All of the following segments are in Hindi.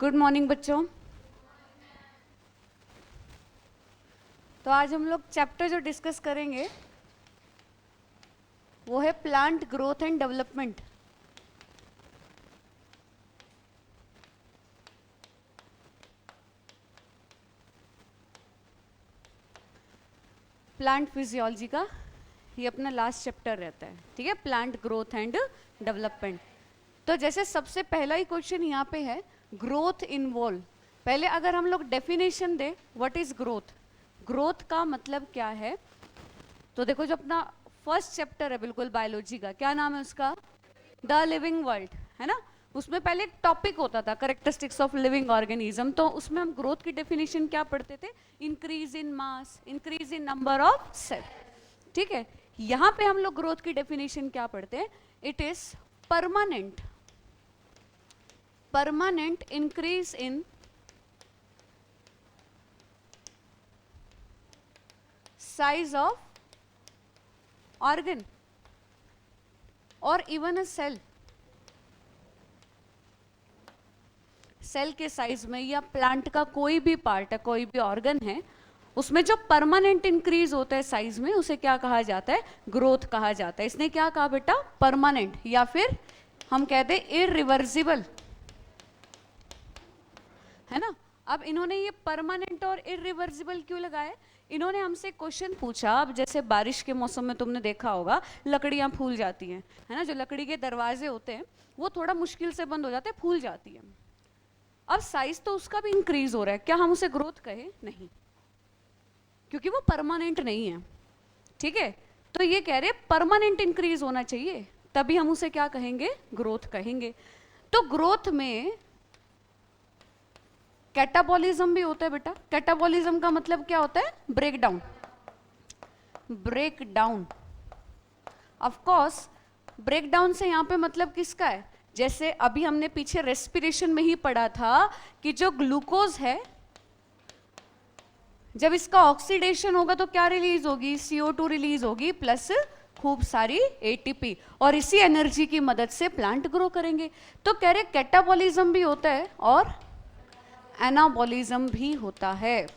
गुड मॉर्निंग बच्चों। तो आज हम लोग चैप्टर जो डिस्कस करेंगे वो है plant growth and development. Plant physiology का ये अपना लास्ट चैप्टर रहता है, ठीक है। Plant growth and development. तो जैसे सबसे पहला ही क्वेश्चन यहाँ पे है, ग्रोथ इन्वॉल्व। पहले अगर हम लोग definition they, what is growth, growth का मतलब क्या है। तो देखो जो अपना फर्स्ट चैप्टर है बिल्कुल बायोलॉजी का, क्या नाम है उसका, द लिविंग वर्ल्ड, है ना। उसमें पहले एक टॉपिक होता था करेक्टरिस्टिक्स ऑफ लिविंग ऑर्गेनिज्म। तो उसमें हम ग्रोथ की डेफिनेशन क्या पढ़ते थे, increase in mass, increase in number of cell, ठीक है। यहां पे हम लोग ग्रोथ की डेफिनेशन क्या पढ़ते हैं, it is permanent, permanent increase in size of organ or even a cell, cell के साइज में या प्लांट का कोई भी पार्ट है, कोई भी ऑर्गन है, उसमें जो परमानेंट इंक्रीज होता है साइज में, उसे क्या कहा जाता है, ग्रोथ कहा जाता है। इसने क्या कहा बेटा, परमानेंट, या फिर हम कहते हैं इररिवर्सिबल, है ना। अब इन्होंने ये परमानेंट और इररिवर्सिबल क्यों लगाया, इन्होंने हमसे क्वेश्चन पूछा। अब जैसे बारिश के मौसम में तुमने देखा होगा लकड़ियां फूल जाती हैं, है ना, जो लकड़ी के दरवाजे होते हैं वो थोड़ा मुश्किल से बंद हो जाते हैं, फूल जाती है। अब साइज तो उसका भी इंक्रीज हो रहा है, क्या हम उसे ग्रोथ कहें, नहीं, क्योंकि वो परमानेंट नहीं है, ठीक है। तो ये कह रहे परमानेंट इंक्रीज होना चाहिए, तभी हम उसे क्या कहेंगे, ग्रोथ कहेंगे। तो ग्रोथ में कैटाबॉलिज्म भी होता है बेटा। कैटाबॉलिज्म का मतलब क्या होता है, break down, break down. Of course break down से यहां पे मतलब किसका है, जैसे अभी हमने पीछे रेस्पिरेशन में ही पढ़ा था कि जो ग्लूकोज है, जब इसका ऑक्सीडेशन होगा तो क्या रिलीज होगी, CO2 रिलीज होगी प्लस खूब सारी ATP, और इसी एनर्जी की मदद से प्लांट ग्रो करेंगे। तो कह रहे कैटाबॉलिज्म भी होता है और एनाबॉलिज्म भी होता है।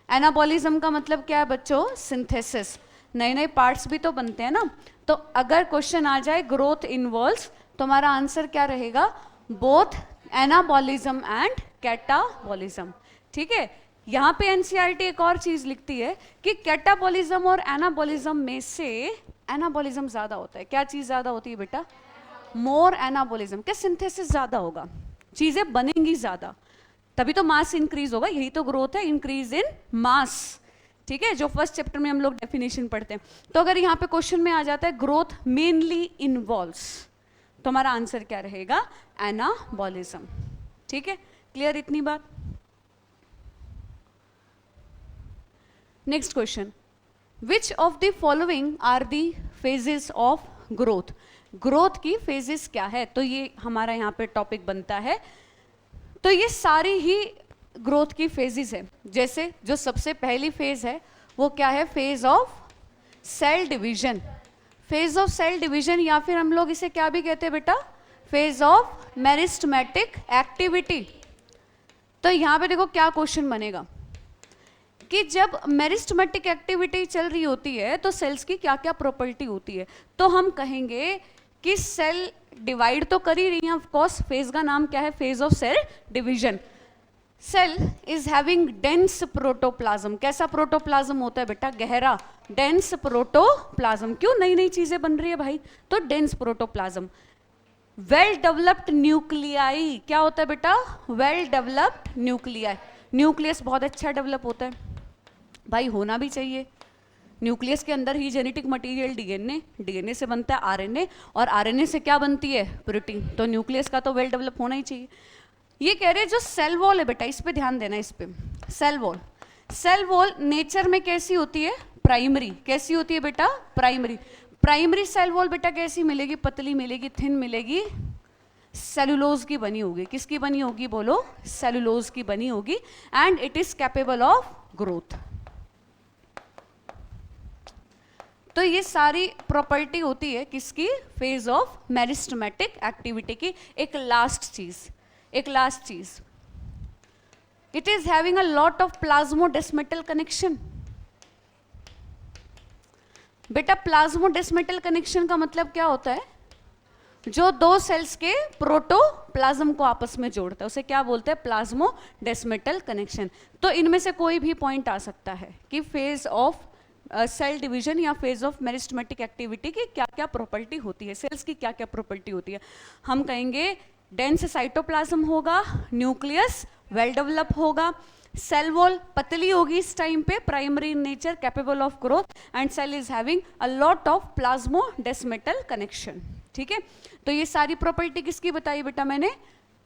एनाबॉलिज्म का मतलब क्या है बच्चों, सिंथेसिस, नए नए पार्ट्स भी तो बनते हैं ना। तो अगर क्वेश्चन आ जाए ग्रोथ इन्वॉल्व्स, तो हमारा आंसर क्या रहेगा, बोथ एनाबॉलिज्म एंड कैटाबॉलिज्म, ठीक है। यहाँ पे NCERT एक और चीज लिखती है कि कैटाबॉलिज्म और एनाबॉलिज्म में से एनाबॉलिज्म ज्यादा होता है। क्या चीज ज्यादा होती है बेटा, मोर एनाबॉलिज्म, क्या सिंथेसिस ज्यादा होगा, चीजें बनेंगी ज्यादा, तभी तो मास इंक्रीज होगा, यही तो ग्रोथ है, इंक्रीज इन मास, ठीक है, जो फर्स्ट चैप्टर में हम लोग डेफिनेशन पढ़ते हैं। तो अगर यहाँ पे क्वेश्चन में आ जाता है ग्रोथ मेनली इन्वॉल्व्स, तो हमारा आंसर क्या रहेगा, एनाबॉलिज्म, ठीक है। क्लियर इतनी बात। Next question, which of the following are the phases of growth, growth की फेजेस क्या है। तो ये हमारा यहाँ पे टॉपिक बनता है। तो ये सारी ही ग्रोथ की फेजेस है। जैसे जो सबसे पहली फेज है वो क्या है, phase of cell division, phase of cell division, या फिर हम लोग इसे क्या भी कहते हैं बेटा, फेज ऑफ मेरिस्टेमेटिक एक्टिविटी। तो यहाँ पे देखो क्या क्वेश्चन बनेगा कि जब मेरिस्टेमेटिक एक्टिविटी चल रही होती है तो सेल्स की क्या क्या प्रॉपर्टी होती है। तो हम कहेंगे कि सेल डिवाइड तो कर ही रही है, ऑफ कोर्स फेज का नाम क्या है, phase of cell division. Cell is having dense protoplasm, कैसा प्रोटोप्लाज्म होता है बेटा, गहरा डेंस प्रोटोप्लाज्म। क्यों, नई नई चीजें बन रही है भाई, तो dense protoplasm. Well developed nuclei, क्या होता है बेटा, वेल डेवलप्ड न्यूक्लियाई, न्यूक्लियस बहुत अच्छा डेवलप होता है भाई, होना भी चाहिए। न्यूक्लियस के अंदर ही जेनेटिक मटेरियल DNA, DNA से बनता है RNA, और RNA से क्या बनती है, प्रोटीन। तो न्यूक्लियस का तो वेल डेवलप होना ही चाहिए। ये कह रहे हैं जो सेल वॉल है बेटा, इस पे ध्यान देना, इस पे cell wall, cell wall nature में कैसी होती है, प्राइमरी, कैसी होती है बेटा, प्राइमरी। प्राइमरी सेल वॉल बेटा कैसी मिलेगी, पतली मिलेगी, थिन मिलेगी, सेलुलोज की बनी होगी। किसकी बनी होगी बोलो, सेलुलोज की बनी होगी, and it is capable of growth. तो ये सारी प्रॉपर्टी होती है किसकी, फेज ऑफ मेरिस्टेमेटिक एक्टिविटी की। एक लास्ट चीज, it is having a lot of plasmodesmatal connection. बेटा प्लाज्मोडेस्मेटल कनेक्शन का मतलब क्या होता है? जो दो सेल्स के प्रोटोप्लाज्म को आपस में जोड़ता है उसे क्या बोलते हैं? Plasmodesmatal connection. तो इनमें से कोई भी पॉइंट आ सकता है कि फेज ऑफ सेल डिवीजन या फेज ऑफ मेरिस्टेमेटिक एक्टिविटी की क्या क्या प्रॉपर्टी होती है, सेल्स की क्या क्या प्रॉपर्टी होती है। हम कहेंगे डेंस साइटोप्लाज्म होगा, न्यूक्लियस वेल डेवलप होगा, सेल वॉल पतली होगी इस टाइम पे, primary in nature, capable of growth, and cell is having a lot of plasmodesmatal connection. ठीक है, तो ये सारी प्रॉपर्टी किसकी बताई बेटा मैंने?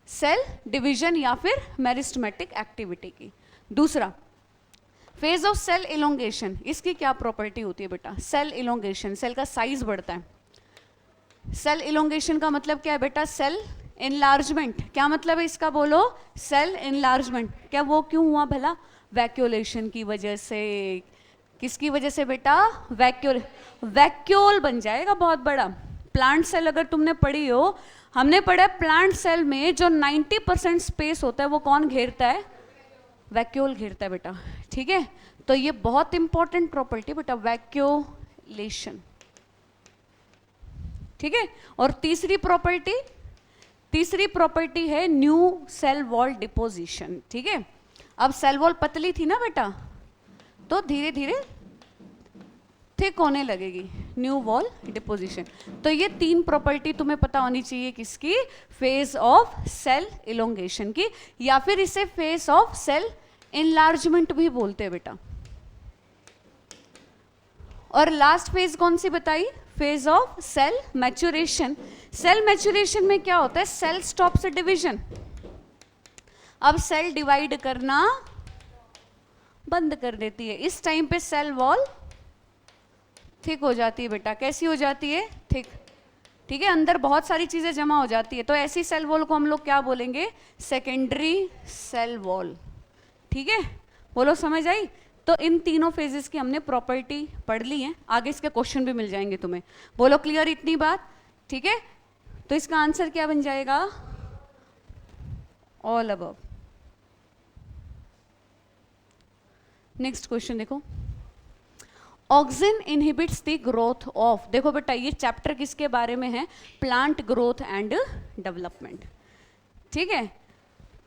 सेल डिवीजन या फिर मेरिस्टेमेटिक एक्टिविटी की। दूसरा फेज ऑफ सेल इलोंगेशन, इसकी क्या प्रॉपर्टी होती है बेटा? सेल इलोंगेशन, सेल का साइज बढ़ता है। सेल इलोंगेशन का मतलब क्या है बेटा? Cell enlargement. क्या मतलब है इसका बोलो? Cell enlargement. क्या वो क्यों हुआ भला? वैक्यूलेशन की वजह से। किसकी वजह से बेटा? वैक्यूल बन जाएगा बहुत बड़ा। प्लांट सेल अगर तुमने पढ़ी हो, हमने पढ़ा प्लांट सेल में जो 90% स्पेस होता है वो कौन घेरता है? वैक्यूल घेरता है बेटा। ठीक है, तो ये बहुत इंपॉर्टेंट प्रॉपर्टी बेटा, वैक्यूलेशन। ठीक है, और तीसरी प्रॉपर्टी है न्यू सेल वॉल डिपोजिशन। ठीक है, अब सेल वॉल पतली थी ना बेटा, तो धीरे धीरे थिक होने लगेगी, न्यू वॉल डिपोजिशन। तो ये तीन प्रॉपर्टी तुम्हें पता होनी चाहिए किसकी? फेज ऑफ सेल इलोंगेशन की, या फिर इसे फेज ऑफ सेल इनलार्जमेंट भी बोलते हैं बेटा। और लास्ट फेज कौन सी बताई? Phase of cell maturation. Cell maturation में क्या होता है? Cell stops division. अब सेल डिवाइड करना बंद कर देती है। इस टाइम पे सेल वॉल थिक हो जाती है बेटा। कैसी हो जाती है? थिक। ठीक है, अंदर बहुत सारी चीजें जमा हो जाती है, तो ऐसी सेल वॉल को हम लोग क्या बोलेंगे? Secondary cell wall. ठीक है, बोलो समझ आई? तो इन तीनों फेजेस की हमने प्रॉपर्टी पढ़ ली है, आगे इसके क्वेश्चन भी मिल जाएंगे तुम्हें। बोलो क्लियर इतनी बात? ठीक है, तो इसका आंसर क्या बन जाएगा? All above. नेक्स्ट क्वेश्चन देखो, auxin inhibits the growth of. देखो बेटा ये चैप्टर किसके बारे में है? Plant growth and development. ठीक है,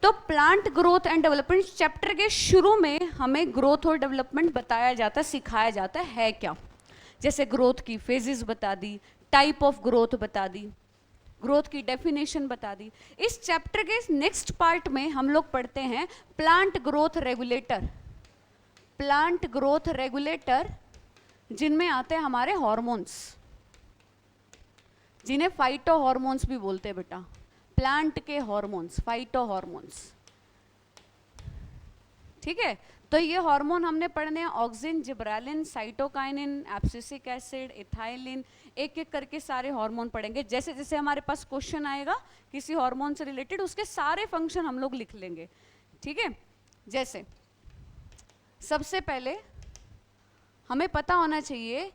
तो plant growth and development chapter के शुरू में हमें ग्रोथ और डेवलपमेंट बताया जाता है, सिखाया जाता है क्या? जैसे ग्रोथ की फेजेस बता दी, टाइप ऑफ ग्रोथ बता दी, ग्रोथ की डेफिनेशन बता दी। इस चैप्टर के नेक्स्ट पार्ट में हम लोग पढ़ते हैं plant growth regulator. Plant growth regulator जिनमें आते हैं हमारे हॉर्मोन्स, जिन्हें फाइटो हॉर्मोन्स भी बोलते हैं बेटा। प्लांट के हॉर्मोन्स, फाइटो हॉर्मोन्स। ठीक है, तो ये हार्मोन हमने पढ़ने हैं, auxin, gibberellin, cytokinin, abscisic acid, ethylene, एक एक करके सारे हार्मोन पढ़ेंगे। जैसे जैसे हमारे पास क्वेश्चन आएगा किसी हार्मोन से रिलेटेड, उसके सारे फंक्शन हम लोग लिख लेंगे। ठीक है, जैसे सबसे पहले हमें पता होना चाहिए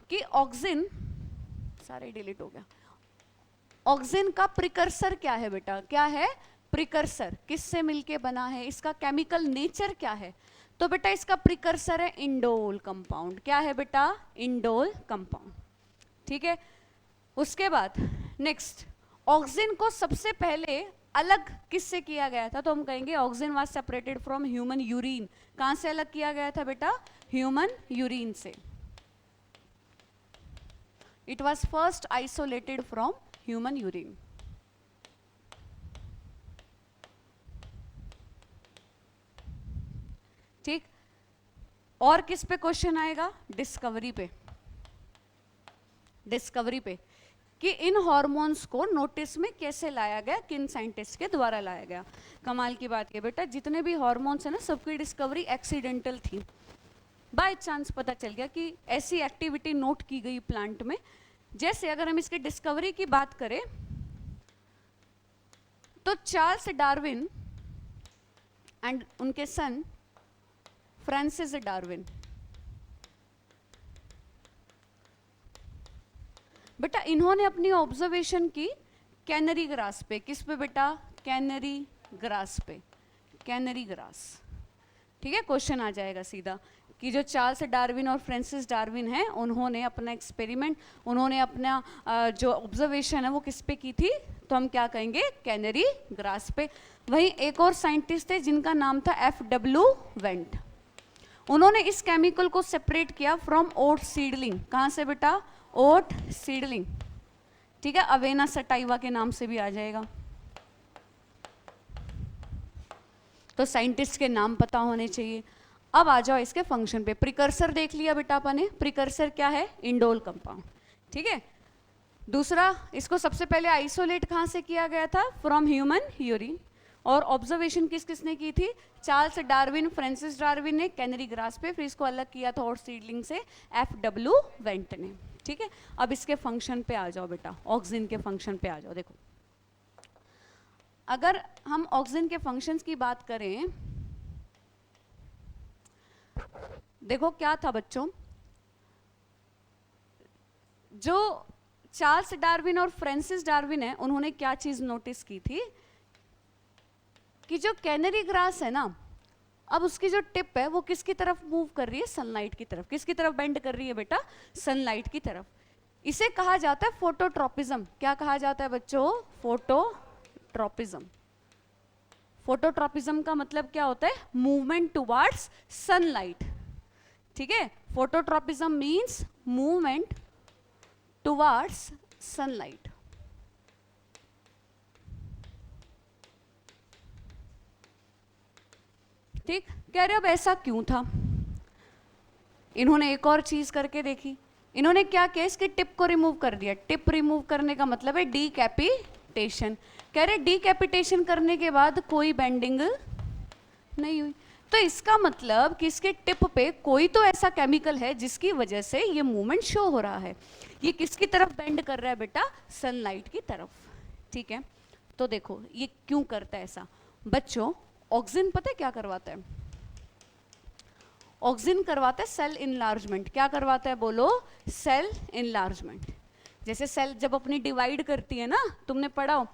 कि ऑक्सिन, सारे डिलीट हो गया, ऑक्सिन का प्रिकर्सर क्या है बेटा? क्या है प्रिकर्सर? किससे मिलके बना है? इसका केमिकल नेचर क्या है? तो बेटा इसका प्रिकर्सर है इंडोल कंपाउंड। क्या है बेटा? Indole compound. ठीक है, उसके बाद नेक्स्ट, ऑक्सिन को सबसे पहले अलग किससे किया गया था? तो हम कहेंगे auxin was separated from human urine. कहां से अलग किया गया था बेटा? ह्यूमन यूरिन से। It was first isolated from human urine. ठीक, और किस पे क्वेश्चन आएगा? डिस्कवरी पे। डिस्कवरी पे कि इन हॉर्मोन्स को नोटिस में कैसे लाया गया, किन साइंटिस्ट के द्वारा लाया गया। कमाल की बात है बेटा, जितने भी हॉर्मोन्स है ना, सबकी डिस्कवरी एक्सीडेंटल थी। बाय चांस पता चल गया कि ऐसी एक्टिविटी नोट की गई प्लांट में। जैसे अगर हम इसकी डिस्कवरी की बात करें तो चार्ल्स डार्विन एंड उनके सन फ्रांसिस डार्विन, बेटा इन्होंने अपनी ऑब्जर्वेशन की कैनरी ग्रास पे। किस पे बेटा? कैनरी ग्रास पे। Canary grass. ठीक है, क्वेश्चन आ जाएगा सीधा कि जो चार्ल्स डार्विन और फ्रांसिस डार्विन हैं, उन्होंने अपना एक्सपेरिमेंट, उन्होंने अपना जो ऑब्जर्वेशन है वो किस पे की थी, तो हम क्या कहेंगे, कैनरी ग्रास पे। वहीं एक और साइंटिस्ट थे जिनका नाम था FW वेंट। उन्होंने इस केमिकल को सेपरेट किया फ्रॉम ओट सीडलिंग। कहाँ से बेटा, ओट सीडलिंग। ठीक है, अवेना सटाइवा के नाम से भी आ जाएगा। तो साइंटिस्ट के नाम पता होने चाहिए। अब आ जाओ इसके फंक्शन पे। प्रिकर्सर देख लिया बेटा अपन ने, प्रिकर्सर क्या है, इंडोल कंपाउंड। ठीक है, दूसरा, इसको सबसे पहले आइसोलेट कहाँ से किया गया था, फ्रॉम ह्यूमन यूरिन। और ऑब्जर्वेशन किस किसने की थी, चार्ल्स डार्विन, फ्रांसिस डार्विन ने कैनरी ग्रास पे, फिर इसको अलग किया था और सीडलिंग से FW वेंट ने। ठीक है, अब इसके फंक्शन पे आ जाओ बेटा, ऑक्सीजन के फंक्शन पे आ जाओ। देखो, अगर हम ऑक्सीजन के फंक्शंस की बात करें, देखो क्या था बच्चों, जो चार्ल्स डार्विन और फ्रांसिस डार्विन है, उन्होंने क्या चीज नोटिस की थी कि जो कैनरी ग्रास है ना, अब उसकी जो टिप है वो किसकी तरफ मूव कर रही है, सनलाइट की तरफ। किसकी तरफ बेंड कर रही है बेटा, सनलाइट की तरफ। इसे कहा जाता है फोटोट्रॉपिज्म। क्या कहा जाता है बच्चों, फोटोट्रॉपिज्म। फोटोट्रॉपिज्म का मतलब क्या होता है, मूवमेंट टुवर्ड्स सनलाइट। ठीक है, phototropism means movement towards sunlight. ठीक, कह रहे अब ऐसा क्यों था। इन्होंने एक और चीज करके देखी। इन्होंने क्या किया, इसकी टिप को रिमूव कर दिया। टिप रिमूव करने का मतलब है डीकैपिटेशन। कह रहे डीकैपिटेशन करने के बाद कोई बेंडिंग नहीं हुई। तो इसका मतलब कि इसके टिप पे कोई तो ऐसा केमिकल है जिसकी वजह से ये मूवमेंट शो हो रहा है। ये किसकी तरफ बेंड कर रहा है बेटा, सनलाइट की तरफ। ठीक है, तो देखो ये क्यों करता है ऐसा। बच्चों, ऑक्सीजन पता है क्या करवाता है, ऑक्सीजन करवाता है सेल इनलार्जमेंट। क्या करवाता है बोलो, सेल इनलार्जमेंट। जैसे सेल जब अपनी डिवाइड करती है ना, तुमने पढ़ा हो,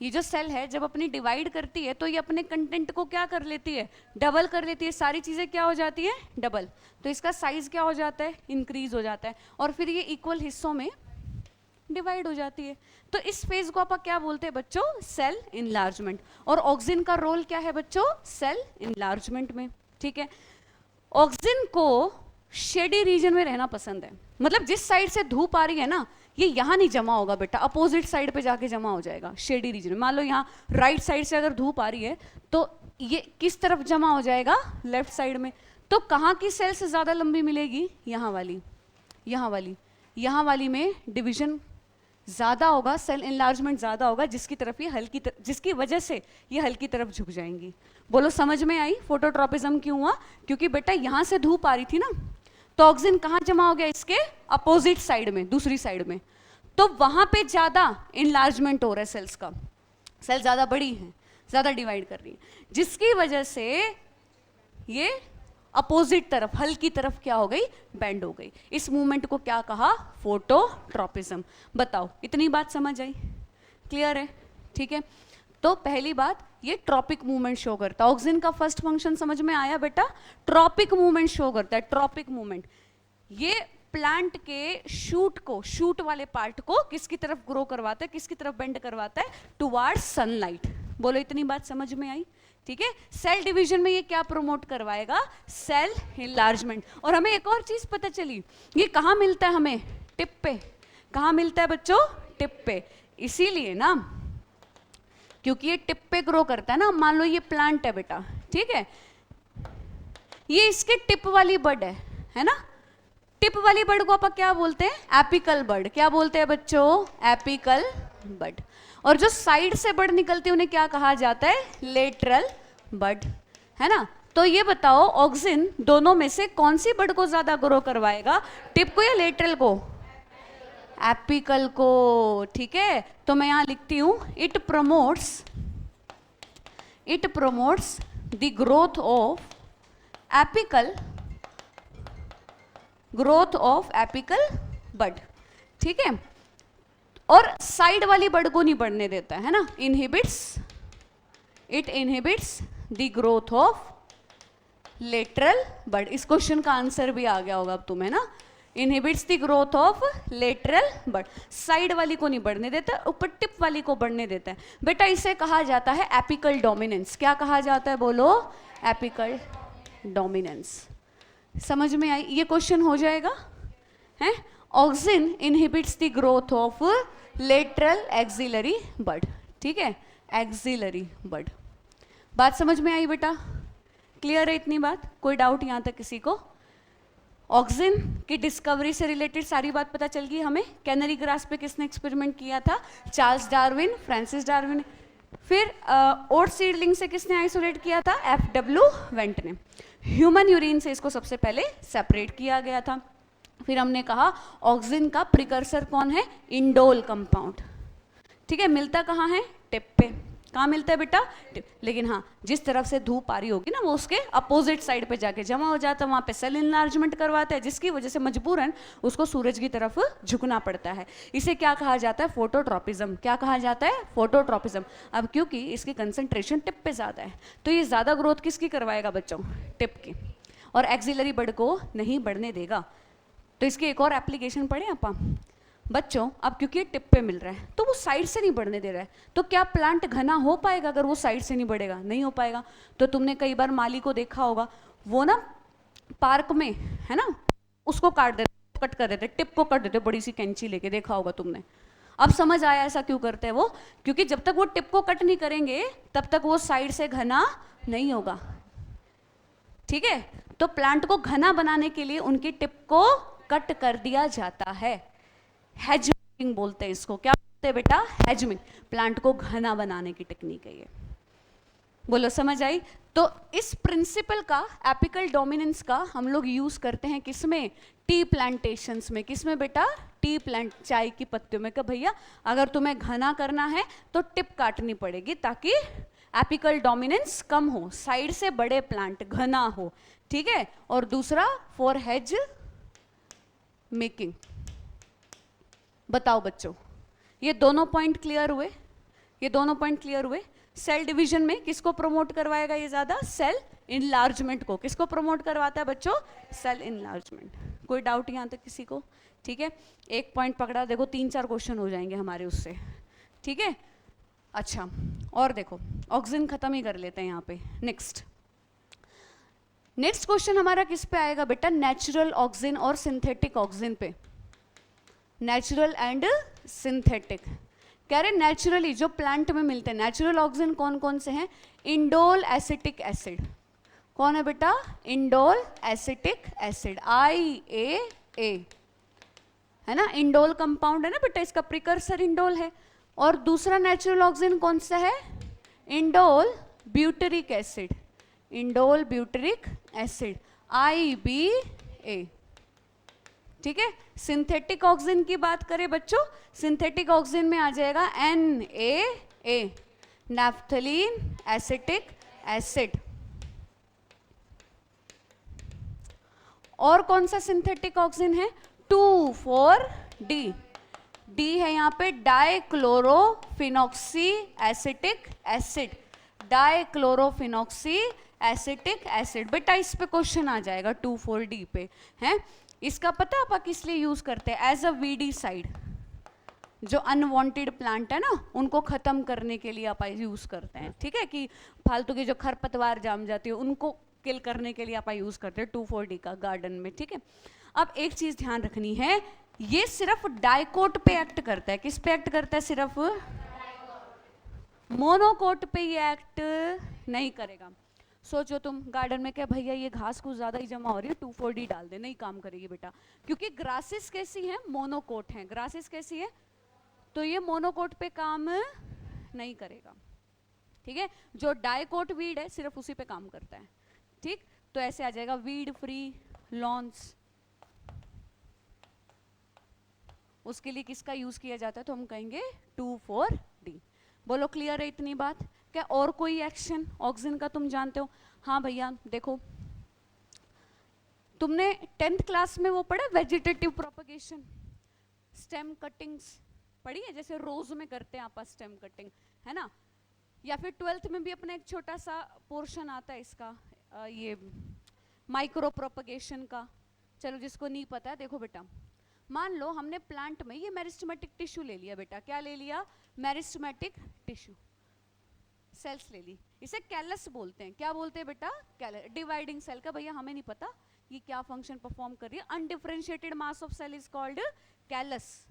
ये जो सेल है जब अपनी डिवाइड करती है तो ये अपने कंटेंट को क्या कर लेती है, डबल कर लेती है। सारी चीजें क्या हो जाती है, डबल। तो इसका साइज क्या हो जाता है, इंक्रीज हो जाता है, और फिर ये इक्वल हिस्सों में डिवाइड हो जाती है। तो इस फेज को आप क्या बोलते हैं बच्चों, सेल इनलार्जमेंट। और ऑक्सीजन का रोल क्या है बच्चों, सेल इनलार्जमेंट में। ठीक है, ऑक्सीजन को शेडी रीजन में रहना पसंद है। मतलब जिस साइड से धूप आ रही है ना, ये यहाँ नहीं जमा होगा बेटा, अपोजिट साइड पे जाके जमा हो जाएगा शेडी रीजन में। मान लो यहाँ राइट साइड से अगर धूप आ रही है तो ये किस तरफ जमा हो जाएगा, लेफ्ट साइड में। तो कहाँ की सेल से ज्यादा लंबी मिलेगी, यहाँ वाली, यहाँ वाली। यहाँ वाली में डिवीजन ज्यादा होगा, सेल इनलार्जमेंट ज्यादा होगा, जिसकी तरफ ये हल्की जिसकी वजह से ये हल्की तरफ झुक जाएंगी। बोलो समझ में आई फोटोट्रॉपिज्म क्यों हुआ, क्योंकि बेटा यहाँ से धूप आ रही थी ना, तो ऑक्सीजन कहाँ जमा हो गया, इसके अपोजिट साइड में, दूसरी साइड में। तो वहां पे ज्यादा इनलार्जमेंट हो रहा है सेल्स का, सेल ज्यादा बड़ी है, ज्यादा डिवाइड कर रही है, जिसकी वजह से ये अपोजिट तरफ, हल्की तरफ क्या हो गई, बेंड हो गई। इस मूवमेंट को क्या कहा, फोटोट्रॉपिज्म। बताओ इतनी बात समझ आई, क्लियर है। ठीक है, तो पहली बात, ये ट्रॉपिक मूवमेंट शो करता है। ऑक्सीजन का फर्स्ट फंक्शन समझ में आया बेटा, ट्रॉपिक मूवमेंट शो करता है। ट्रॉपिक मूवमेंट ये प्लांट के शूट को, शूट वाले पार्ट को किसकी तरफ ग्रो करवाता है, किसकी तरफ बेंड करवाता है, टुवर्ड्स सनलाइट। बोलो इतनी बात समझ में आई। ठीक है, सेल डिवीजन में ये क्या प्रमोट करवाएगा, सेल इनलार्जमेंट। और हमें एक और चीज पता चली, ये कहाँ मिलता है हमें, टिप पे। कहाँ मिलता है बच्चों, टिप पे। इसीलिए ना, क्योंकि ये टिप पे ग्रो करता है ना। मान लो ये प्लांट है बेटा, ठीक है, ये इसके टिप वाली बड है ना। टिप वाली बड को आप क्या बोलते हैं, एपिकल बड। क्या बोलते हैं बच्चों, एपिकल बड। और जो साइड से बड निकलती है उन्हें क्या कहा जाता है, लेटरल बड, है ना। तो ये बताओ ऑक्सीजन दोनों में से कौन सी बड को ज्यादा ग्रो करवाएगा, टिप को या लेटरल को, एपिकल को। ठीक है, तो मैं यहां लिखती हूं, it promotes the growth of apical bud. ठीक है, और साइड वाली बड को नहीं बढ़ने देता है ना, it inhibits the growth of lateral bud. इस क्वेश्चन का आंसर भी आ गया होगा अब तुम्हें ना। Inhibits the growth of lateral bud, side वाली को नहीं बढ़ने देता, ऊपर टिप वाली को बढ़ने देता है। बेटा इसे कहा जाता है एपिकल डोमिनेंस। क्या कहा जाता है बोलो? Apical dominance. समझ में आई? ये क्वेश्चन हो जाएगा है। Auxin inhibits the growth of lateral axillary bud, ठीक है, एक्सिलरी बड। बात समझ में आई बेटा? क्लियर है इतनी बात? कोई डाउट यहां तक किसी को? ऑक्सिन की डिस्कवरी से रिलेटेड सारी बात पता चल गई हमें। कैनरी ग्रास पे किसने एक्सपेरिमेंट किया था? Charles Darwin, Francis Darwin. फिर ओट सीडलिंग से किसने आइसोलेट किया था? एफ.डब्ल्यू. वेंट ने। ह्यूमन यूरिन से इसको सबसे पहले सेपरेट किया गया था। फिर हमने कहा ऑक्सिन का प्रिकर्सर कौन है? इंडोल कंपाउंड, ठीक है। मिलता कहाँ है? टिप पे। कहाँ मिलता है बेटा? टिप। लेकिन हाँ, जिस तरफ से धूप आ रही होगी ना, वो उसके अपोजिट साइड पे जाके जमा हो जाता है, वहाँ पे सेल इनलार्जमेंट करवाता है, जिसकी वजह से मजबूरन उसको सूरज की तरफ झुकना पड़ता है। इसे क्या कहा जाता है? फोटोट्रॉपिज्म। क्या कहा जाता है? फोटोट्रॉपिज्म। अब क्योंकि इसकी कंसंट्रेशन टिप पे ज़्यादा है, तो ये ज़्यादा ग्रोथ किसकी करवाएगा बच्चों? टिप की। और एक्सिलरी बड को नहीं बढ़ने देगा। तो इसकी एक और एप्लीकेशन पढ़े आप बच्चों। अब क्योंकि ये टिप पे मिल रहा है, तो वो साइड से नहीं बढ़ने दे रहा है, तो क्या प्लांट घना हो पाएगा अगर वो साइड से नहीं बढ़ेगा? नहीं हो पाएगा। तो तुमने कई बार माली को देखा होगा, वो ना पार्क में है ना, उसको काट देते, कट कर देते, टिप को कट देते बड़ी सी कैंची लेके, देखा होगा तुमने। अब समझ आया ऐसा क्यों करते हैं वो? क्योंकि जब तक वो टिप को कट नहीं करेंगे तब तक वो साइड से घना नहीं होगा, ठीक है। तो प्लांट को घना बनाने के लिए उनकी टिप को कट कर दिया जाता है। हेजमिंग बोलते हैं इसको। क्या बोलते हैं बेटा? हेजमिंग। प्लांट को घना बनाने की टेक्निक है ये। बोलो समझ आई? तो इस प्रिंसिपल का, एपिकल डोमिनेंस का, हम लोग यूज करते हैं किसमें? टी प्लांटेशंस में। किसमें बेटा? टी प्लांट, चाय की पत्तियों में। कि भैया अगर तुम्हें घना करना है तो टिप काटनी पड़ेगी ताकि एपिकल डोमिनेंस कम हो, साइड से बड़े प्लांट घना हो, ठीक है। और दूसरा फॉर हेज मेकिंग। बताओ बच्चों, ये दोनों पॉइंट क्लियर हुए? ये दोनों पॉइंट क्लियर हुए? सेल डिवीजन में किसको प्रमोट करवाएगा ये ज्यादा? सेल इनलार्जमेंट को। किसको प्रमोट करवाता है बच्चों? Cell enlargement. कोई डाउट यहां तक किसी को? ठीक है, एक पॉइंट पकड़ा, देखो 3-4 क्वेश्चन हो जाएंगे हमारे उससे, ठीक है। अच्छा, और देखो ऑक्सीजन खत्म ही कर लेते हैं यहाँ पे। नेक्स्ट क्वेश्चन हमारा किस पे आएगा बेटा? नेचुरल ऑक्सीजन और सिंथेटिक ऑक्सीजन पे। Natural and synthetic. कह रहे नेचुरली जो प्लांट में मिलते हैं नेचुरल ऑक्सीजन कौन कौन से हैं? Indole acetic acid. कौन है बेटा? इंडोल एसिटिक एसिड, IA, है ना। इंडोल कंपाउंड है ना बेटा, इसका प्रिकर्सर इंडोल है। और दूसरा नेचुरल ऑक्सीजन कौन सा है? Indole butyric acid. Indole butyric acid, IBA, ठीक है। सिंथेटिक ऑक्सीजन की बात करें बच्चों, सिंथेटिक ऑक्सीजन में आ जाएगा NaA, नैफ्थलीन एसिटिक एसिड। और कौन सा सिंथेटिक ऑक्सीजन है? 2,4-D। डी है यहाँ पे dichlorophenoxy acetic acid. Dichlorophenoxy acetic acid. बेटा इस पे क्वेश्चन आ जाएगा 2,4-D पे, है। इसका पता है आप किस लिए यूज करते हैं? As a weedicide. जो अनवांटेड प्लांट है ना उनको खत्म करने के लिए आप यूज करते हैं, ठीक है। कि फालतू की जो खरपतवार जाम जाती है उनको किल करने के लिए आप यूज करते हैं 2,4-D का गार्डन में, ठीक है। अब एक चीज ध्यान रखनी है, ये सिर्फ डाइकोट पे एक्ट करता है। किस पे एक्ट करता है? सिर्फ मोनोकोट पे ये एक्ट नहीं करेगा। सोचो तुम गार्डन में, क्या भैया ये घास कुछ ज्यादा ही जमा हो रही है, 2,4-D डाल दे, नहीं काम करेगी बेटा। क्योंकि ग्रासेस कैसी हैं? मोनोकोट हैं। ग्रासेस कैसी है? तो ये मोनोकोट पे काम नहीं करेगा, ठीक है। जो डाइकोट वीड है सिर्फ उसी पे काम करता है, ठीक। तो ऐसे आ जाएगा वीड फ्री लॉन्स। उसके लिए किसका यूज किया जाता है? तो हम कहेंगे 2,4-D। बोलो क्लियर है इतनी बात? क्या और कोई एक्शन ऑक्सीजन का तुम जानते हो? हाँ भैया देखो, तुमने 10th क्लास में वो पढ़ा वेजिटेटिव प्रोपगेशन, स्टेम कटिंग्स पढ़ी है? जैसे रोज में करते हैं आप स्टेम कटिंग, है ना। या फिर 12th में भी अपना एक छोटा सा पोर्शन आता है इसका, ये माइक्रो प्रोपगेशन का। चलो जिसको नहीं पता है, देखो बेटा, मान लो हमने प्लांट में ये मेरिस्टेमेटिक टिश्यू ले लिया बेटा, क्या ले लिया, मेरिस्टेमेटिक टिश्यू, सेल्स ले ली, इसे कैलस बोलते हैं। क्या बोलते हैं बेटा, कैलस। डिवाइडिंग सेल का भैया हमें नहीं पता ये क्या फंक्शन परफॉर्म कर रही है। Undifferentiated mass of cell is called callus.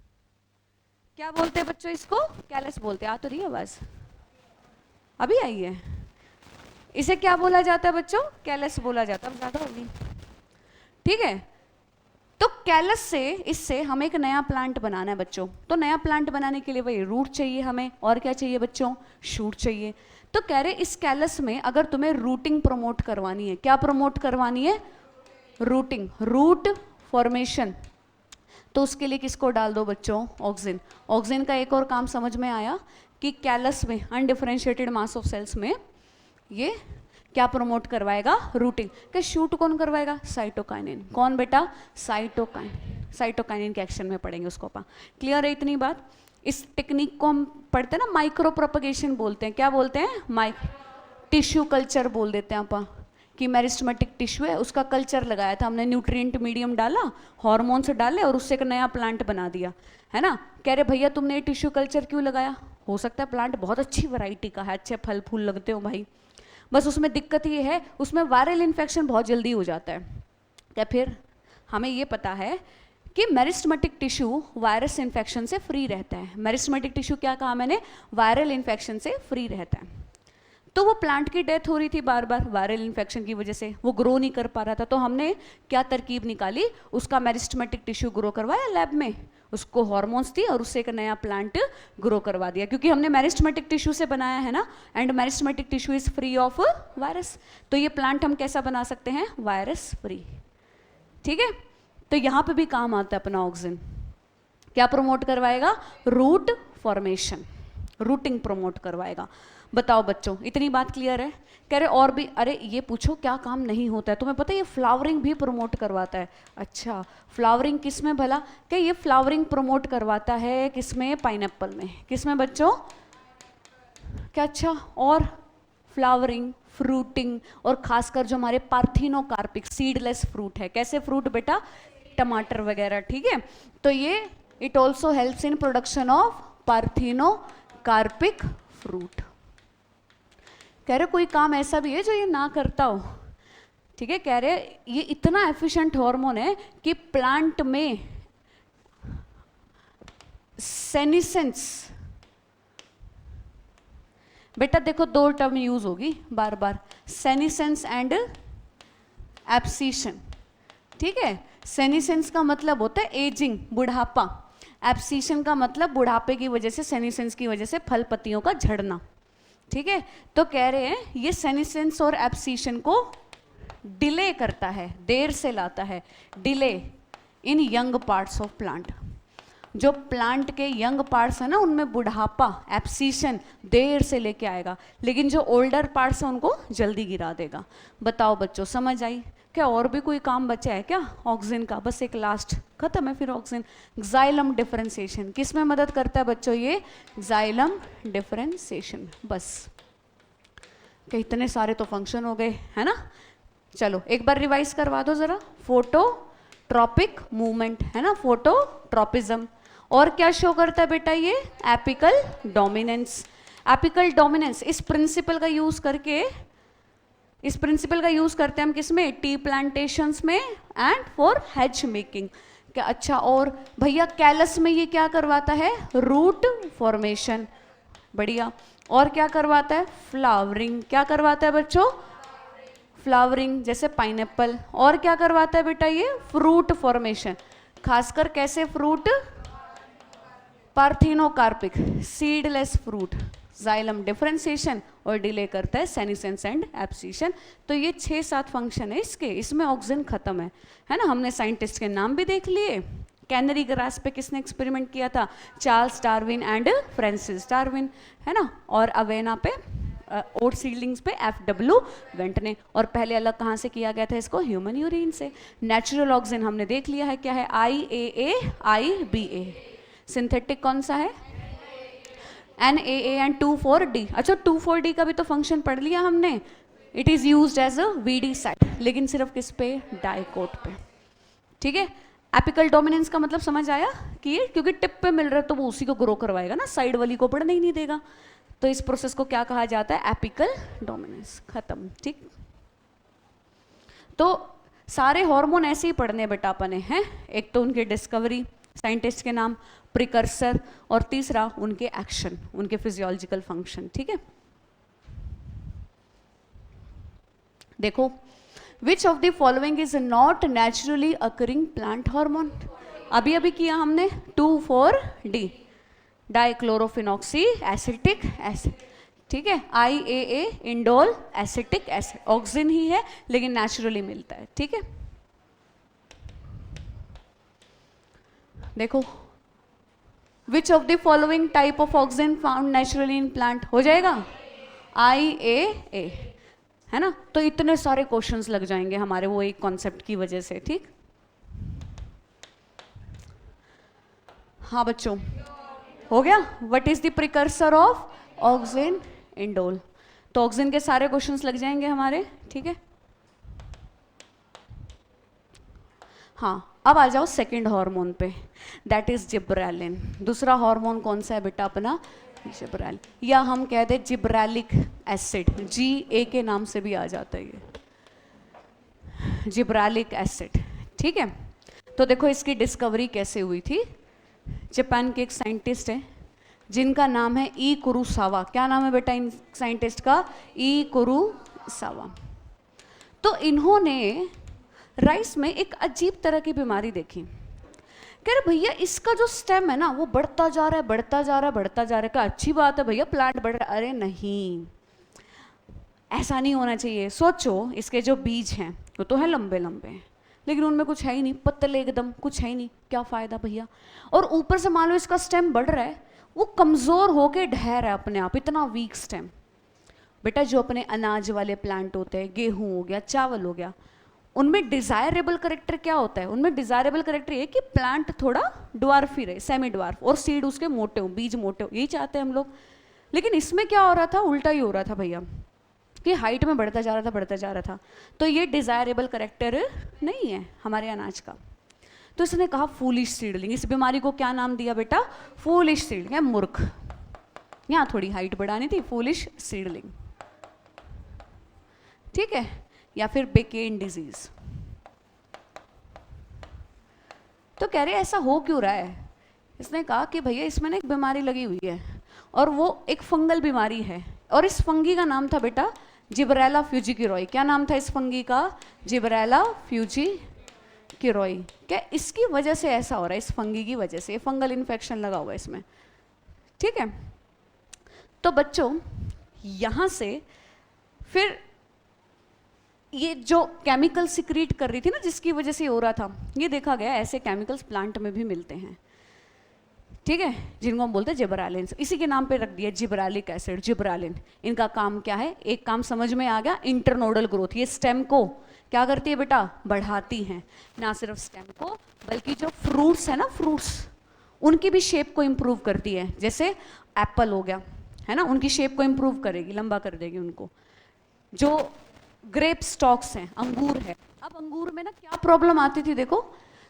क्या बोलते हैं बच्चों इसको, कैलस बोलते हैं। आ तो रही है आवाज, अभी आई है। इसे क्या बोला जाता है बच्चों, कैलस बोला जाता है। ज्यादा होगी, ठीक है। तो कैलस से, इससे हमें एक नया प्लांट बनाना है बच्चों। तो नया प्लांट बनाने के लिए वही रूट चाहिए हमें, और क्या चाहिए बच्चों, शूट चाहिए। तो कह रहे इस कैलस में अगर तुम्हें रूटिंग प्रमोट करवानी है, क्या प्रमोट करवानी है, रूटिंग, रूट फॉर्मेशन, तो उसके लिए किसको डाल दो बच्चों, ऑक्सिन। ऑक्सिन का एक और काम समझ में आया कि कैलस में, अनडिफरेंशिएटेड मास ऑफ सेल्स में, ये क्या प्रमोट करवाएगा, रूटिंग। क्या शूट कौन करवाएगा, साइटोकाइनिन। कौन बेटा, साइटोकाइनिन। साइटोकाइनिन के एक्शन में पढ़ेंगे उसको अपन। क्लियर है इतनी बात। इस टेक्निक को हम पढ़ते हैं ना, माइक्रो प्रोपगेशन बोलते हैं। क्या बोलते हैं, टिश्यू कल्चर बोल देते हैं अपन, कि मेरिस्टेमेटिक टिश्यू है, उसका कल्चर लगाया था हमने, न्यूट्रिएंट मीडियम डाला, हार्मोन्स डाले और उससे एक नया प्लांट बना दिया, है ना। कह रहे भैया तुमने ये टिश्यू कल्चर क्यों लगाया, हो सकता है प्लांट बहुत अच्छी वैरायटी का है, अच्छे फल फूल लगते हो भाई, बस उसमें दिक्कत ये है उसमें वायरल इन्फेक्शन बहुत जल्दी हो जाता है। क्या फिर हमें ये पता है कि मेरिस्टेमेटिक टिश्यू वायरस इन्फेक्शन से फ्री रहता है। मेरिस्टेमेटिक टिश्यू क्या कहा मैंने, वायरल इन्फेक्शन से फ्री रहता है। तो वो प्लांट की डेथ हो रही थी बार बार वायरल इन्फेक्शन की वजह से, वो ग्रो नहीं कर पा रहा था। तो हमने क्या तरकीब निकाली, उसका मेरिस्टेमेटिक टिश्यू ग्रो करवाया लैब में, उसको हार्मोन्स दी और उससे एक नया प्लांट ग्रो करवा दिया, क्योंकि हमने मेरिस्टेमेटिक टिश्यू से बनाया है ना, and meristematic tissue is free of virus. तो ये प्लांट हम कैसा बना सकते हैं, वायरस फ्री, ठीक है। तो यहाँ पे भी काम आता है अपना ऑक्सिन। क्या प्रमोट करवाएगा, रूट फॉर्मेशन, रूटिंग प्रमोट करवाएगा। बताओ बच्चों, इतनी बात क्लियर है। कह रहे और भी, अरे ये पूछो क्या काम नहीं होता है, तुम्हें पता है ये फ्लावरिंग भी प्रमोट करवाता है। अच्छा, फ्लावरिंग किस में भला, क्या ये फ्लावरिंग प्रमोट करवाता है किसमें, पाइनएप्पल में। किसमें बच्चों, क्या, अच्छा, और फ्लावरिंग, फ्रूटिंग, और खासकर जो हमारे पार्थिनोकार्पिक सीडलेस फ्रूट है, कैसे फ्रूट बेटा, टमाटर वगैरह, ठीक है। तो ये it also helps in production of parthenocarpic fruit. कह रहे कोई काम ऐसा भी है जो ये ना करता हो, ठीक है। कह रहे ये इतना एफिशिएंट हार्मोन है कि प्लांट में सेनिसेंस, बेटा देखो दो टर्म यूज होगी बार बार, सेनिसेंस एंड एब्सिशन, ठीक है। सेनिसेंस का मतलब होता है एजिंग, बुढ़ापा। एब्सिशन का मतलब बुढ़ापे की वजह से, सेनिसेंस की वजह से फल पत्तियों का झड़ना, ठीक है। तो कह रहे हैं ये सेनिसेंस और एब्सिशन को डिले करता है, देर से लाता है, delay in young parts of plant. जो प्लांट के यंग पार्ट्स है ना, उनमें बुढ़ापा, एब्सिशन देर से लेके आएगा, लेकिन जो ओल्डर पार्ट्स हैं उनको जल्दी गिरा देगा। बताओ बच्चों, समझ आई। क्या और भी कोई काम बचा है क्या ऑक्सिन का, बस एक लास्ट, खत्म है फिर ऑक्सिन। जाइलम डिफरेंशिएशन किस में मदद करता है बच्चों, ये जाइलम डिफरेंशिएशन। बस क्या इतने सारे तो फंक्शन हो गए, है ना। चलो एक बार रिवाइज करवा दो जरा। फोटोट्रॉपिक मूवमेंट है ना, फोटोट्रॉपिज्म। और क्या शो करता है बेटा ये, एपिकल डोमिनेंस। एपिकल डोमिनेंस, इस प्रिंसिपल का यूज करके, इस प्रिंसिपल का यूज करते हैं हम किसमें, टी प्लांटेशंस में एंड फॉर हेज मेकिंग। क्या, अच्छा, और भैया कैलस में ये क्या करवाता है, रूट फॉर्मेशन, बढ़िया। और क्या करवाता है, फ्लावरिंग। क्या करवाता है बच्चों, फ्लावरिंग, जैसे पाइनएप्पल। और क्या करवाता है बेटा ये, फ्रूट फॉर्मेशन, खासकर कैसे fruit, parthenocarpic, seedless fruit, xylem differentiation, और डिले करता है सेनिसेंस एंड एब्सिशन। तो ये 6-7 फंक्शन है इसके, इसमें ऑक्सिन खत्म है ना। हमने साइंटिस्ट के नाम भी देख लिए। कैनरी ग्रास पे किसने एक्सपेरिमेंट किया था, Charles Darwin and Francis Darwin, है ना। और अवेना पे, ओट सीडलिंग्स पे FW वेंट ने। और पहले अलग कहाँ से किया गया था इसको, ह्यूमन यूरिन से। नेचुरल ऑक्सिन हमने देख लिया है क्या है, IAA IBA। सिंथेटिक कौन सा है, NAA एंड 2,4-D। अच्छा 2,4-D का भी तो फंक्शन पढ़ लिया हमने, it is used as a VD site, लेकिन सिर्फ किस पे, डाइकोट पे। ठीक है, एपिकल डोमिनेंस का मतलब समझ आया कि ये क्योंकि टिप पे मिल रहा है तो वो उसी को ग्रो करवाएगा ना, साइड वाली को पढ़ने ही नहीं देगा। तो इस प्रोसेस को क्या कहा जाता है, एपिकल डोमिनेंस। खत्म। ठीक, तो सारे हार्मोन ऐसे ही पढ़ने बेटा अपने हैं, एक तो उनके डिस्कवरी, साइंटिस्ट के नाम, प्रिकर्सर, और तीसरा उनके एक्शन, उनके फिजियोलॉजिकल फंक्शन। ठीक है, देखो, which of the following is not naturally occurring plant hormone. अभी अभी किया हमने 2,4-D, डाइक्लोरोफिनॉक्सी एसिटिक एसिड। ठीक है, IAA indole acetic acid, auxin ही है लेकिन नेचुरली मिलता है। ठीक है, देखो, which of the following type of auxin found naturally in plant, हो जाएगा IAA, है ना। तो इतने सारे क्वेश्चंस लग जाएंगे हमारे वो एक कॉन्सेप्ट की वजह से। ठीक, हाँ बच्चों, हो गया। What is the precursor of oxygen, indole. तो ऑक्सीजन के सारे क्वेश्चंस लग जाएंगे हमारे। ठीक है, हाँ, अब आ जाओ सेकंड हार्मोन पे, दैट इज जिब्रेलिन। दूसरा हार्मोन कौन सा है बेटा अपना, जिब्रेलिन, या हम कहते हैं जिब्रेलिक एसिड, GA के नाम से भी आ जाता है ये, जिब्रेलिक एसिड। ठीक है, तो देखो इसकी डिस्कवरी कैसे हुई थी। जापान के एक साइंटिस्ट है जिनका नाम है ई कुरोसावा। क्या नाम है बेटा इन साइंटिस्ट का, ई कुरोसावा। तो इन्होंने राइस में एक अजीब तरह की बीमारी देखी। कह रहे भैया इसका जो स्टेम है ना वो बढ़ता जा रहा है, बढ़ता जा रहा है, बढ़ता जा रहा है। क्या अच्छी बात है भैया, प्लांट बढ़ रहा है। अरे नहीं, ऐसा नहीं होना चाहिए। सोचो, इसके जो बीज हैं वो तो है लंबे लंबे, लेकिन उनमें कुछ है ही नहीं, पतले एकदम, कुछ है ही नहीं, क्या फायदा भैया। और ऊपर से मान लो इसका स्टेम बढ़ रहा है, वो कमजोर होके ढह रहा है अपने आप, इतना वीक स्टेम। बेटा जो अपने अनाज वाले प्लांट होते हैं, गेहूं हो गया, चावल हो गया, उनमें डिजायरेबल करेक्टर क्या होता है, उनमें डिजायरेबल करेक्टर ये कि प्लांट थोड़ा ड्वार्फ ही रहे, सेमी ड्वार्फ, और सीड उसके मोटे हो, बीज मोटे हो, यही चाहते हैं हम लोग। लेकिन इसमें क्या हो रहा था, उल्टा ही हो रहा था भैया, कि हाइट में बढ़ता जा रहा था, बढ़ता जा रहा था। तो ये डिजायरेबल करेक्टर नहीं है हमारे अनाज का। तो इसने कहा फूलिश सीडलिंग। इस बीमारी को क्या नाम दिया बेटा, फूलिश सीडलिंग, मूर्ख। यहाँ थोड़ी हाइट बढ़ानी थी, फूलिश सीडलिंग। ठीक है, या फिर बेकेन डिजीज। तो कह रहे ऐसा हो क्यों रहा है। इसने कहा कि भैया इसमें ना एक बीमारी लगी हुई है, और वो एक फंगल बीमारी है, और इस फंगी का नाम था बेटा जिब्रेला फ्यूजिकिरोई। क्या नाम था इस फंगी का, जिब्रेला फ्यूजिकिरोई। क्या इसकी वजह से ऐसा हो रहा है, इस फंगी की वजह से, फंगल इन्फेक्शन लगा हुआ है इसमें। ठीक है, तो बच्चों यहां से फिर ये जो केमिकल सिक्रीट कर रही थी ना, जिसकी वजह से हो रहा था, ये देखा गया ऐसे केमिकल्स प्लांट में भी मिलते हैं। ठीक है, जिनको हम बोलते हैं जिब्रेलिन, इसी के नाम पे रख दिया जिब्रेलिक एसिड, जिब्रेलिन। इनका काम क्या है, एक काम समझ में आ गया, इंटरनोडल ग्रोथ। ये स्टेम को क्या करती है बेटा, बढ़ाती हैं। ना सिर्फ स्टेम को, बल्कि जो फ्रूट्स है ना, फ्रूट्स, उनकी भी शेप को इम्प्रूव करती है। जैसे एप्पल हो गया, है ना, उनकी शेप को इम्प्रूव करेगी, लंबा कर देगी उनको। जो ग्रेप स्टॉक्स हैं, अंगूर है, अब अंगूर में ना क्या प्रॉब्लम आती थी, देखो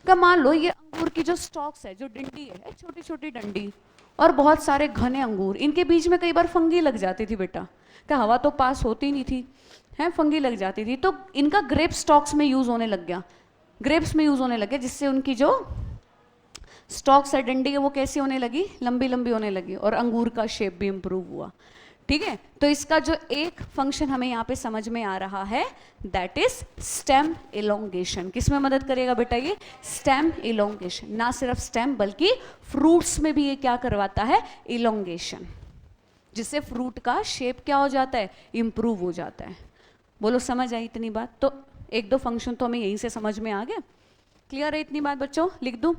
का मान लो ये अंगूर की जो स्टॉक्स है, जो डंडी है, छोटी छोटी डंडी, और बहुत सारे घने अंगूर, इनके बीच में कई बार फंगी लग जाती थी बेटा। क्या हवा तो पास होती नहीं थी, है, फंगी लग जाती थी। तो इनका ग्रेप स्टॉक्स में यूज होने लग गया, ग्रेप्स में यूज होने लग गया, जिससे उनकी जो स्टॉक्स है, डंडी है, वो कैसी होने लगी, लंबी लंबी होने लगी, और अंगूर का शेप भी इंप्रूव हुआ। ठीक है, तो इसका जो एक फंक्शन हमें यहाँ पे समझ में आ रहा है, दैट इज स्टेम इलोंगेशन। किसमें मदद करेगा बेटा ये, स्टेम इलोंगेशन। ना सिर्फ स्टेम बल्कि फ्रूट्स में भी ये क्या करवाता है, इलोंगेशन, जिससे फ्रूट का शेप क्या हो जाता है, इंप्रूव हो जाता है। बोलो समझ आई इतनी बात। तो एक दो फंक्शन तो हमें यहीं से समझ में आ गया। क्लियर है इतनी बात बच्चों, लिख दूं।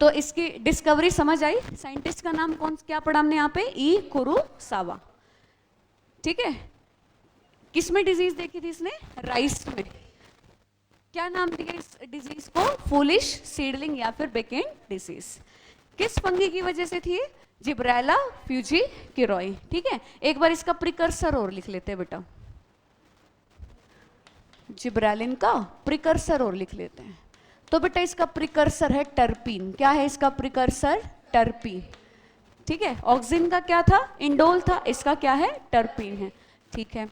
तो इसकी डिस्कवरी समझ आई। साइंटिस्ट का नाम कौन, क्या पढ़ा हमने यहाँ पे, ई कुरोसावा। ठीक है, किसमें डिजीज देखी थी इसने, राइस में। क्या नाम दिया इस डिजीज को, फूलिश सीडलिंग या फिर बेकेन डिजीज। किस फंगी की वजह से थी, जिब्रेला फ्यूजीकिरॉय, ठीक है। एक बार इसका प्रिकर्सर और लिख लेते हैं बेटा, जिब्रेलिन का प्रिकर्सर और लिख लेते हैं। तो बेटा इसका प्रिकर्सर है टर्पीन। क्या है इसका प्रिकर्सर? टर्पीन, ठीक है। ऑक्सिन का क्या था? इंडोल था, इसका क्या है? टर्पीन है, ठीक है।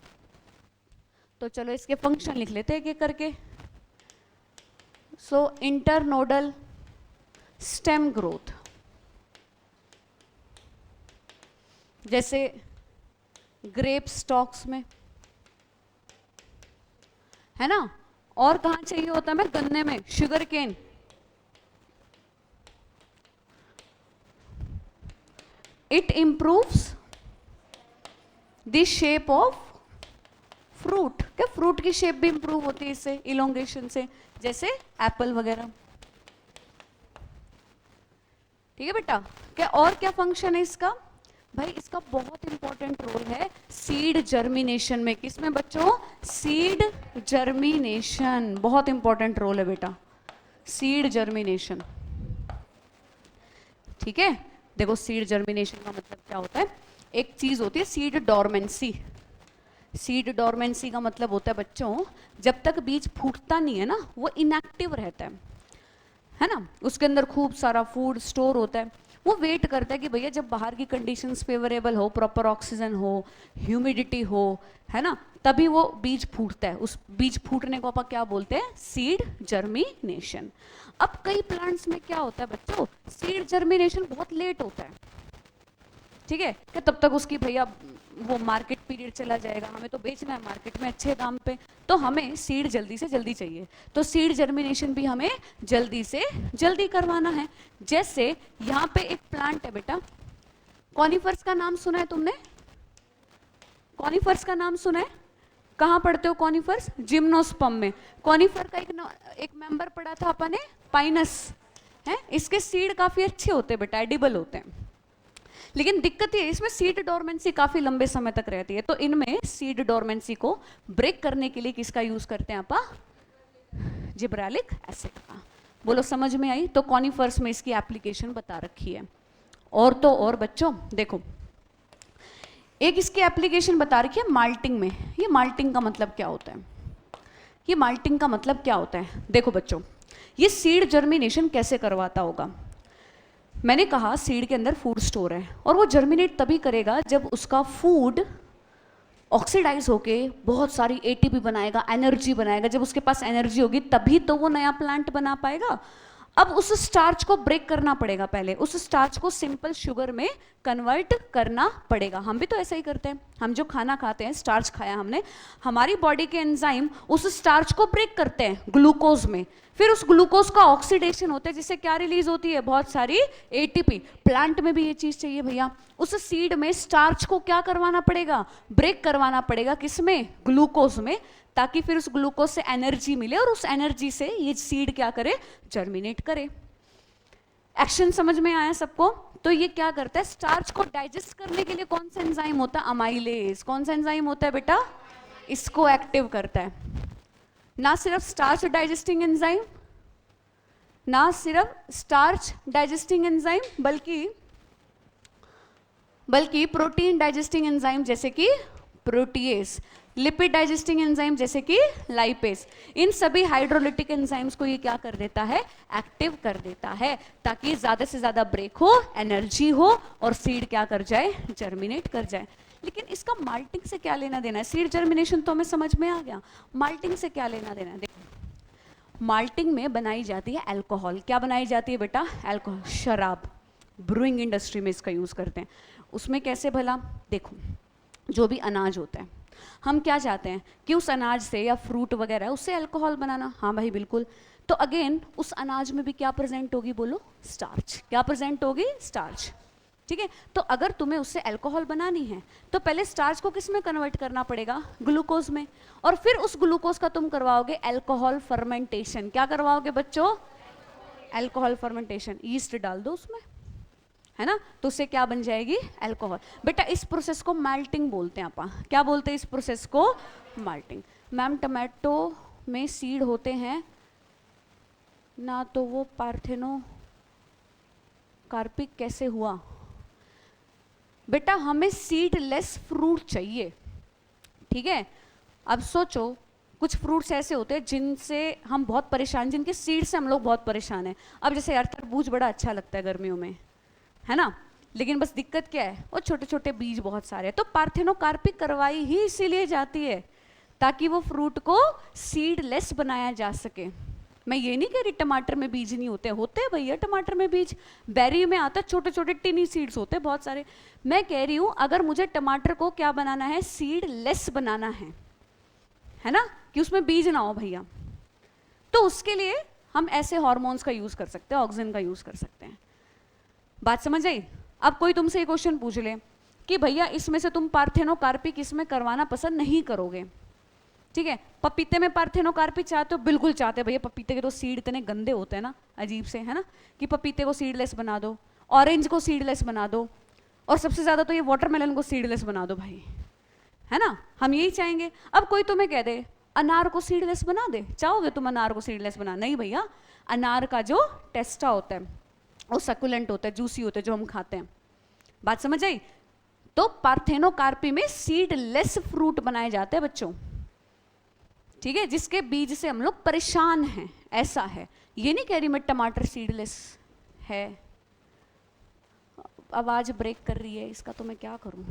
तो चलो इसके फंक्शन लिख लेते हैं एक एक करके। सो इंटरनोडल स्टेम ग्रोथ, जैसे ग्रेप स्टॉक्स में है ना, और कहां चाहिए होता है? मैं गन्ने में, sugar cane, it improves the shape of fruit. क्या फ्रूट की शेप भी इंप्रूव होती है इससे, इलोंगेशन से, जैसे एप्पल वगैरह, ठीक है बेटा। क्या और क्या फंक्शन है इसका? भाई इसका बहुत इंपॉर्टेंट रोल है सीड जर्मिनेशन में। किसमें बच्चों? सीड जर्मिनेशन, बहुत इंपॉर्टेंट रोल है बेटा, सीड जर्मिनेशन, ठीक है। देखो सीड जर्मिनेशन का मतलब क्या होता है? एक चीज होती है सीड डोरमेंसी। सीड डोरमेंसी का मतलब होता है बच्चों, जब तक बीज फूटता नहीं है ना, वो इनएक्टिव रहता है ना, उसके अंदर खूब सारा फूड स्टोर होता है। वो वेट करता है कि भैया जब बाहर की कंडीशंस फेवरेबल हो, प्रॉपर ऑक्सीजन हो, ह्यूमिडिटी हो, है ना, तभी वो बीज फूटता है। उस बीज फूटने को अपन क्या बोलते हैं? Seed germination. अब कई प्लांट्स में क्या होता है बच्चों? सीड जर्मिनेशन बहुत लेट होता है, ठीक है। कि तब तक उसकी भैया वो मार्केट पीरियड चला जाएगा, हमें तो बेचना है मार्केट में अच्छे दाम पे, तो हमें सीड जल्दी से जल्दी चाहिए। तो सीड जर्मिनेशन भी हमें जल्दी से जल्दी करवाना है। जैसे यहाँ पे एक प्लांट है बेटा, कॉनिफर्स का नाम सुना है तुमने? कॉनिफर्स का नाम सुना है? कहाँ पढ़ते हो कॉनिफर्स? जिम्नोस्पर्म में। कॉनिफर का एक मेंबर पढ़ा था अपन ने, पाइनस, है। इसके सीड काफी अच्छे होते हैं बेटा, एडिबल होते हैं, लेकिन दिक्कत ये इसमें सीड डोरमेंसी काफी लंबे समय तक रहती है। तो इनमें सीड डोरमेंसी को ब्रेक करने के लिए किसका यूज करते हैं आपा? जिब्रेलिक एसिड का। बोलो समझ में आई? तो कॉनिफर्स में इसकी एप्लीकेशन बता रखी है। और तो और बच्चों देखो, एक इसकी एप्लीकेशन बता रखी है माल्टिंग में। ये माल्टिंग का मतलब क्या होता है? ये माल्टिंग का मतलब क्या होता है? देखो बच्चों, ये सीड जर्मिनेशन कैसे करवाता होगा? मैंने कहा सीड के अंदर फूड स्टोर है, और वो जर्मिनेट तभी करेगा जब उसका फूड ऑक्सीडाइज होके बहुत सारी एटीपी बनाएगा, एनर्जी बनाएगा। जब उसके पास एनर्जी होगी तभी तो वो नया प्लांट बना पाएगा। अब उस स्टार्च को ब्रेक करना पड़ेगा, पहले उस स्टार्च को सिंपल शुगर में कन्वर्ट करना पड़ेगा। हम भी तो ऐसा ही करते हैं, हम जो खाना खाते हैं, स्टार्च खाया हमने, हमारी बॉडी के एंजाइम उस स्टार्च को ब्रेक करते हैं ग्लूकोज में, फिर उस ग्लूकोज का ऑक्सीडेशन होता है, जिससे क्या रिलीज होती है? बहुत सारी एटीपी। प्लांट में भी ये चीज चाहिए भैया। उस सीड में स्टार्च को क्या करवाना पड़ेगा? ब्रेक करवाना पड़ेगा, किसमें? ग्लूकोज में, ताकि फिर उस ग्लूकोज से एनर्जी मिले और उस एनर्जी से ये सीड क्या करे? जर्मिनेट करे। एक्शन समझ में आया सबको? तो ये क्या करता है? स्टार्च को डाइजेस्ट करने के लिए कौन सा एंजाइम होता है? अमाइलेज। कौन सा एंजाइम होता है बेटा? इसको एक्टिव करता है। ना सिर्फ स्टार्च डाइजेस्टिंग एंजाइम, ना सिर्फ स्टार्च डाइजेस्टिंग एंजाइम, बल्कि प्रोटीन डाइजेस्टिंग एंजाइम जैसे कि प्रोटीएस, लिपिड डाइजेस्टिंग एंजाइम जैसे कि लाइपेस, इन सभी हाइड्रोलिटिक एंजाइम्स को ये क्या कर देता है? एक्टिव कर देता है, ताकि ज्यादा से ज्यादा ब्रेक हो, एनर्जी हो, और सीड क्या कर जाए? जर्मिनेट कर जाए। लेकिन इसका माल्टिंग से क्या लेना देना है? सीड जर्मिनेशन तो हमें समझ में आ गया, माल्टिंग से क्या लेना देना है? देखो, माल्टिंग में बनाई जाती है अल्कोहल। क्या बनाई जाती है बेटा? अल्कोहल, शराब। ब्रूइंग इंडस्ट्री में इसका यूज करते हैं। उसमें कैसे भला? देखो, जो भी अनाज होता है, हम क्या चाहते हैं कि उस अनाज से, या फ्रूट वगैरह है, उससे अल्कोहल बनाना। हाँ भाई बिल्कुल। तो अगेन उस अनाज में भी क्या प्रेजेंट होगी? बोलो, स्टार्च। क्या प्रेजेंट होगी? स्टार्च, ठीक है। तो अगर तुम्हें उससे अल्कोहल बनानी है तो पहले स्टार्च को किस में कन्वर्ट करना पड़ेगा? ग्लूकोज में। और फिर उस ग्लूकोज का तुम करवाओगे अल्कोहल फर्मेंटेशन। क्या करवाओगे बच्चों? Alcohol fermentation. ईस्ट डाल दो उसमें, है ना, तो उससे क्या बन जाएगी? अल्कोहल। बेटा इस प्रोसेस को माल्टिंग बोलते हैं अपन। क्या बोलते हैं इस प्रोसेस को? माल्टिंग। मैम टमाटो में सीड होते हैं ना, तो वो पार्थेनो कार्पिक कैसे हुआ? बेटा हमें सीडलेस फ्रूट चाहिए, ठीक है। अब सोचो कुछ फ्रूट्स ऐसे होते हैं जिनसे हम बहुत परेशान, जिनके सीड से हम लोग बहुत परेशान हैं। अब जैसे यार तरबूज बड़ा अच्छा लगता है गर्मियों में, है ना, लेकिन बस दिक्कत क्या है, वो छोटे छोटे बीज बहुत सारे हैं। तो पार्थेनोकार्पी करवाई ही इसीलिए जाती है ताकि वो फ्रूट को सीडलेस बनाया जा सके। मैं ये नहीं कह रही टमाटर में बीज नहीं होते, होते हैं भैया टमाटर में बीज, बेरी में आता है, छोटे छोटे टिनी सीड्स होते हैं बहुत सारे। मैं कह रही हूँ अगर मुझे टमाटर को क्या बनाना है, सीडलेस बनाना है ना, कि उसमें बीज ना हो भैया, तो उसके लिए हम ऐसे हार्मोन्स का यूज कर सकते हैं, ऑक्सीजन का यूज कर सकते हैं। बात समझ आई? अब कोई तुमसे ये क्वेश्चन पूछ ले कि भैया इसमें से तुम पार्थेनोकार्पी किसमें करवाना पसंद नहीं करोगे, ठीक है, पपीते में पार्थेनोकार्पी चाहते हो, बिल्कुल चाहते हैं भैया, पपीते के तो सीड इतने गंदे होते हैं ना, अजीब से, है ना, कि पपीते को सीडलेस बना दो, ऑरेंज को सीडलेस बना दो, और सबसे ज्यादा तो ये वाटरमेलन को सीडलेस बना दो भाई, है ना, हम यही चाहेंगे। अब कोई तुम्हें कह दे अनार को सीडलेस बना दे, चाहोगे तुम अनार को सीडलेस बना? नहीं भैया, अनार का जो टेस्टा होता है वो सकुलेंट होता है, जूसी होता है, जो हम खाते हैं। बात समझ आई? तो पार्थेनोकार्पी में सीडलेस फ्रूट बनाए जाते हैं बच्चों, ठीक है, जिसके बीज से हम लोग परेशान हैं, ऐसा है। ये नहीं कह रही मैं टमाटर सीडलेस है। आवाज ब्रेक कर रही है, इसका तो मैं क्या करूं?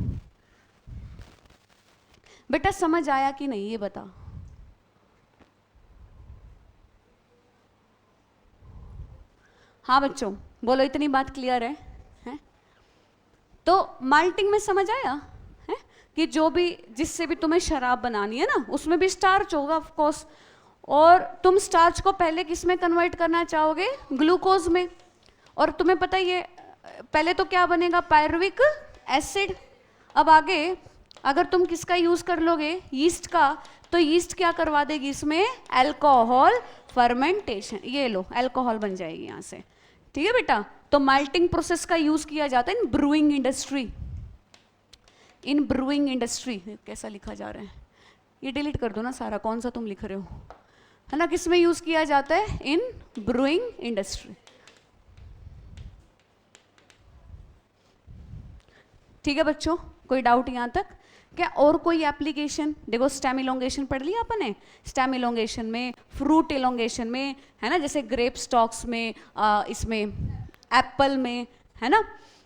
बेटा समझ आया कि नहीं ये बता। हाँ बच्चों बोलो, इतनी बात क्लियर है? तो माल्टिंग में समझ आया है कि जो भी, जिससे भी तुम्हें शराब बनानी है ना, उसमें भी स्टार्च होगा ऑफ कोर्स, और तुम स्टार्च को पहले किस में कन्वर्ट करना चाहोगे? ग्लूकोज में। और तुम्हें पता ही है पहले तो क्या बनेगा? Pyruvic acid. अब आगे अगर तुम किसका यूज कर लोगे? यीस्ट का। तो यीस्ट क्या करवा देगी इसमें? Alcohol fermentation. ये लो अल्कोहल बन जाएगी यहाँ से, ठीक है बेटा। तो माल्टिंग प्रोसेस का यूज किया जाता है इन ब्रूइंग इंडस्ट्री। इन ब्रूइंग इंडस्ट्री कैसा लिखा जा रहा है, ये डिलीट कर दो ना सारा, कौन सा तुम लिख रहे हो, है ना। किस में यूज किया जाता है? इन ब्रूइंग इंडस्ट्री, ठीक है बच्चों। कोई डाउट यहाँ तक? क्या और कोई एप्लीकेशन? देखो स्टेम इलोंगेशन पढ़ लिया अपन ने, स्टेम इलोंगेशन में, फ्रूट इलोंगेशन में, है ना, जैसे ग्रेप स्टॉक्स में, इसमें एप्पल में, है ना।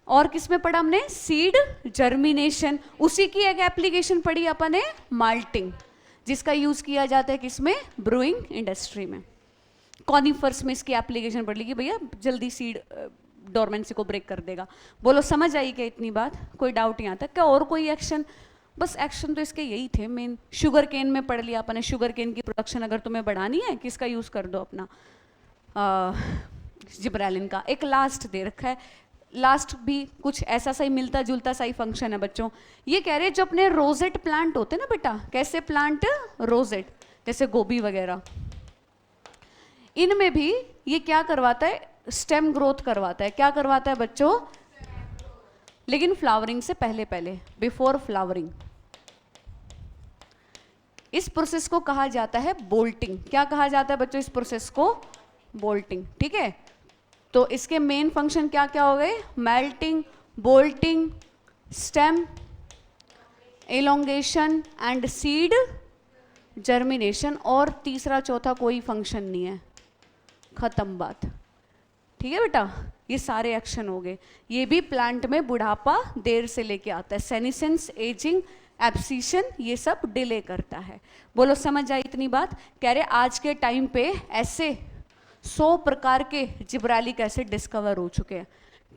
और किस में पढ़ा हमने? Seed germination. उसी की एक एप्लीकेशन पढ़ी अपन ने, माल्टिंग, जिसका यूज किया जाता है किसमें? ब्रूइंग इंडस्ट्री में। कॉनिफर्स में इसकी एप्लीकेशन पढ़ ली कि भैया जल्दी सीड डोरमेंसी को ब्रेक कर देगा। बोलो समझ आई क्या इतनी बात? कोई डाउट यहाँ तक? क्या और कोई एक्शन? बस एक्शन तो इसके यही थे मेन। शुगर केन में पढ़ लिया अपन ने, शुगर केन की प्रोडक्शन अगर तुम्हें बढ़ानी है, किसका यूज कर दो? अपना जिब्रेलिन का। एक लास्ट दे रखा है, लास्ट भी कुछ ऐसा सा ही मिलता जुलता सा ही फंक्शन है बच्चों। ये कह रहे हैं जो अपने रोजेट प्लांट होते हैं ना बेटा, कैसे प्लांट? रोजेट, जैसे गोभी वगैरह, इनमें भी ये क्या करवाता है? स्टेम ग्रोथ करवाता है। क्या करवाता है बच्चों? लेकिन फ्लावरिंग से पहले पहले, बिफोर फ्लावरिंग। इस प्रोसेस को कहा जाता है बोल्टिंग। क्या कहा जाता है बच्चों इस प्रोसेस को? बोल्टिंग, ठीक है। तो इसके मेन फंक्शन क्या क्या हो गए? Melting, bolting, stem elongation and seed germination. और तीसरा चौथा कोई फंक्शन नहीं है, खत्म बात, ठीक है बेटा। ये सारे एक्शन हो गए। ये भी प्लांट में बुढ़ापा देर से लेके आता है, सेनिसेंस, एजिंग, एब्सिशन, ये सब डिले करता है। बोलो समझ आई इतनी बात? कह रहे आज के टाइम पे ऐसे 100 प्रकार के जिब्रेलिक एसिड डिस्कवर हो चुके हैं,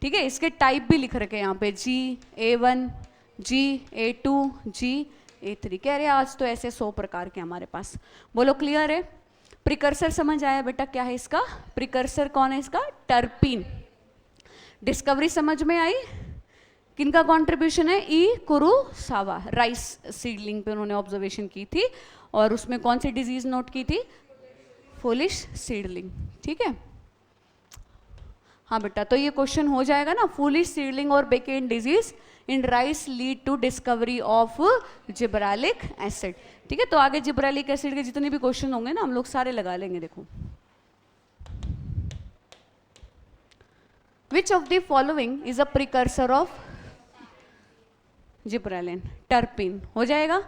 ठीक है। इसके टाइप भी लिख रखे हैं यहाँ पे, GA1, GA2, GA3। कह रहे आज तो ऐसे 100 प्रकार के हमारे पास। बोलो क्लियर है? प्रिकर्सर समझ आया बेटा क्या है इसका? प्रिकर्सर कौन है इसका? टर्पीन। डिस्कवरी समझ में आई? किनका कंट्रीब्यूशन है? ई कुरुसावा। राइस सीडलिंग पे उन्होंने ऑब्जर्वेशन की थी, और उसमें कौन सी डिजीज नोट की थी? फुलिश सीडलिंग, ठीक है। हाँ बेटा, तो ये क्वेश्चन हो जाएगा ना, फुलिश सीडलिंग और bakanae disease in rice lead to discovery of gibberellic acid, ठीक है। तो आगे जिब्रेलिक एसिड के जितने भी क्वेश्चन होंगे ना, हम लोग सारे लगा लेंगे। देखो, which of the following is a precursor of gibberellin, terpene हो जाएगा।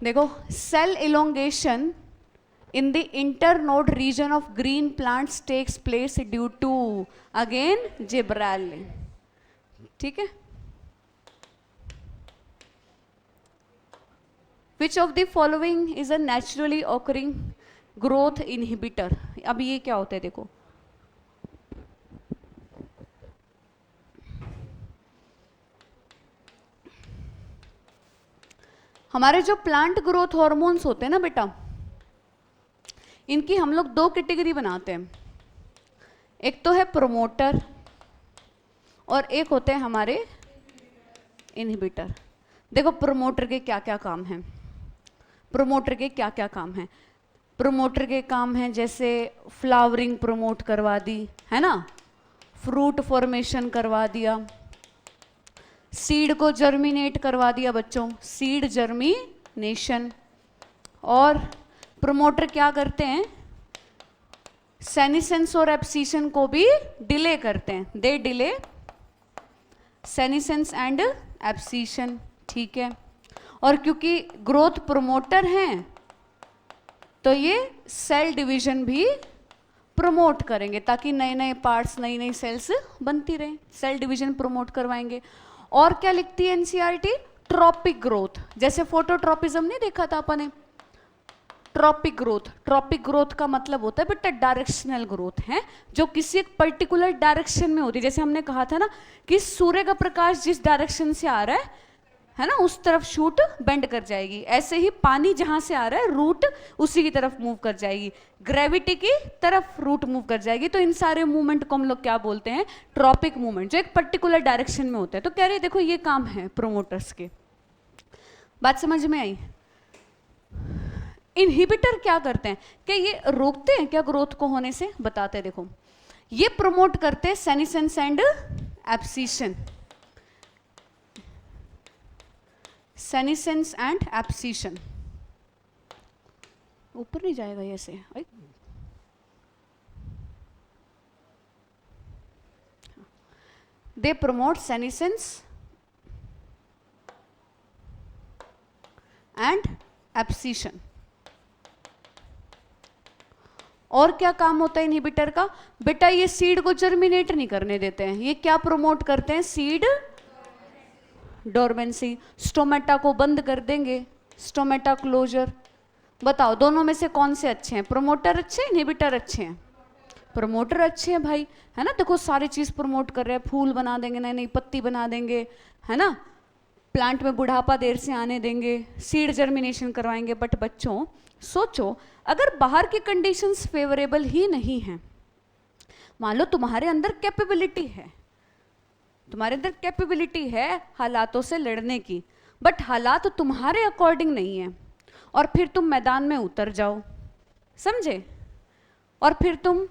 देखो, cell elongation in the internode region of green plants takes place due to again gibberellin, ठीक है। which of the following is a naturally occurring growth inhibitor? अब ये क्या होता है देखो, हमारे जो प्लांट ग्रोथ हार्मोन्स होते हैं ना बेटा, इनकी हम लोग दो कैटेगरी बनाते हैं, एक तो है प्रोमोटर और एक होते हैं हमारे इनहिबिटर। देखो प्रोमोटर के क्या क्या काम हैं, प्रोमोटर के क्या क्या काम हैं। प्रोमोटर के काम हैं जैसे फ्लावरिंग प्रमोट करवा दी, है ना, फ्रूट फॉर्मेशन करवा दिया, सीड को जर्मिनेट करवा दिया बच्चों, सीड जर्मिनेशन। और प्रोमोटर क्या करते हैं, सेनिसेंस और एब्सिशन को भी डिले करते हैं, दे डिले सेनिसेंस एंड एब्सिशन, ठीक है। और क्योंकि ग्रोथ प्रोमोटर हैं तो ये सेल डिवीजन भी प्रमोट करेंगे ताकि नए नए पार्ट्स, नई नई सेल्स बनती रहें, सेल डिवीजन प्रमोट करवाएंगे। और क्या लिखती है एनसीईआरटी, ट्रॉपिक ग्रोथ, जैसे फोटोट्रॉपिज्म नहीं देखा था अपन ने, ट्रॉपिक ग्रोथ। ट्रॉपिक ग्रोथ का मतलब होता है बेटा डायरेक्शनल ग्रोथ है, जो किसी एक पर्टिकुलर डायरेक्शन में होती है। जैसे हमने कहा था ना कि सूर्य का प्रकाश जिस डायरेक्शन से आ रहा है ना, उस तरफ शूट बेंड कर जाएगी, ऐसे ही पानी जहां से आ रहा है रूट उसी की तरफ मूव कर जाएगी, ग्रेविटी की तरफ रूट मूव कर जाएगी। तो इन सारे मूवमेंट को हम लोग क्या बोलते हैं, ट्रॉपिक मूवमेंट, जो एक पर्टिकुलर डायरेक्शन में होते हैं। तो कह रहे देखो ये काम है प्रोमोटर्स के, बात समझ में आई। इनहिबिटर क्या करते हैं, क्या ये रोकते हैं क्या ग्रोथ को होने से, बताते हैं। देखो ये प्रमोट करते हैं senescence and abscission, senescence and abscission, ऊपर नहीं जाएगा ये से, they promote senescence and abscission. और क्या काम होता है इनहिबिटर का, बेटा ये सीड को जर्मिनेट नहीं करने देते हैं, ये क्या प्रमोट करते हैं, सीड डोरमेंसी, स्टोमेटा को बंद कर देंगे, स्टोमेटा क्लोजर। बताओ दोनों में से कौन से अच्छे हैं, प्रोमोटर अच्छे हैं, इनहिबिटर अच्छे हैं, प्रोमोटर अच्छे हैं भाई, है ना। देखो सारी चीज प्रमोट कर रहे हैं, फूल बना देंगे, नई नई पत्ती बना देंगे, है ना, प्लांट में बुढ़ापा देर से आने देंगे, सीड जर्मिनेशन करवाएंगे। बट बच्चों सोचो, अगर बाहर की कंडीशंस फेवरेबल ही नहीं हैं, मान लो तुम्हारे अंदर कैपेबिलिटी है, तुम्हारे अंदर कैपेबिलिटी है हालातों से लड़ने की, बट हालात तुम्हारे अकॉर्डिंग नहीं है, और फिर तुम मैदान में उतर जाओ, समझे, और फिर तुम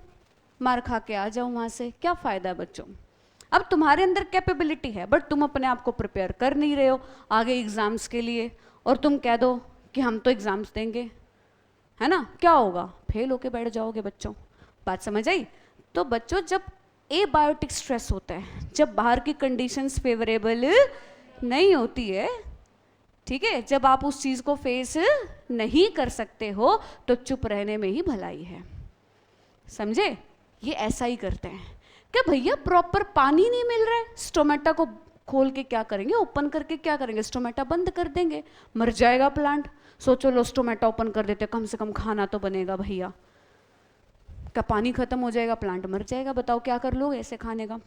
मार खा के आ जाओ वहां से, क्या फायदा है बच्चों। अब तुम्हारे अंदर कैपेबिलिटी है बट तुम अपने आप को प्रिपेयर कर नहीं रहे हो आगे एग्जाम्स के लिए, और तुम कह दो कि हम तो एग्जाम्स देंगे, है ना, क्या होगा, फेल होके बैठ जाओगे बच्चों। बात समझ आई। तो बच्चों जब एबायोटिक स्ट्रेस होता है, जब बाहर की कंडीशंस फेवरेबल नहीं होती है, ठीक है, जब आप उस चीज को फेस नहीं कर सकते हो तो चुप रहने में ही भलाई है, समझे। ये ऐसा ही करते हैं कि भैया प्रॉपर पानी नहीं मिल रहा है, स्टोमेटा को खोल के क्या करेंगे, ओपन करके क्या करेंगे, स्टोमेटा बंद कर देंगे, मर जाएगा प्लांट। सोचो लो स्टोमेटा ओपन कर देते, कम से कम खाना तो बनेगा भैया, का पानी खत्म हो जाएगा, प्लांट मर जाएगा, बताओ क्या कर लोगे ऐसे खाने का।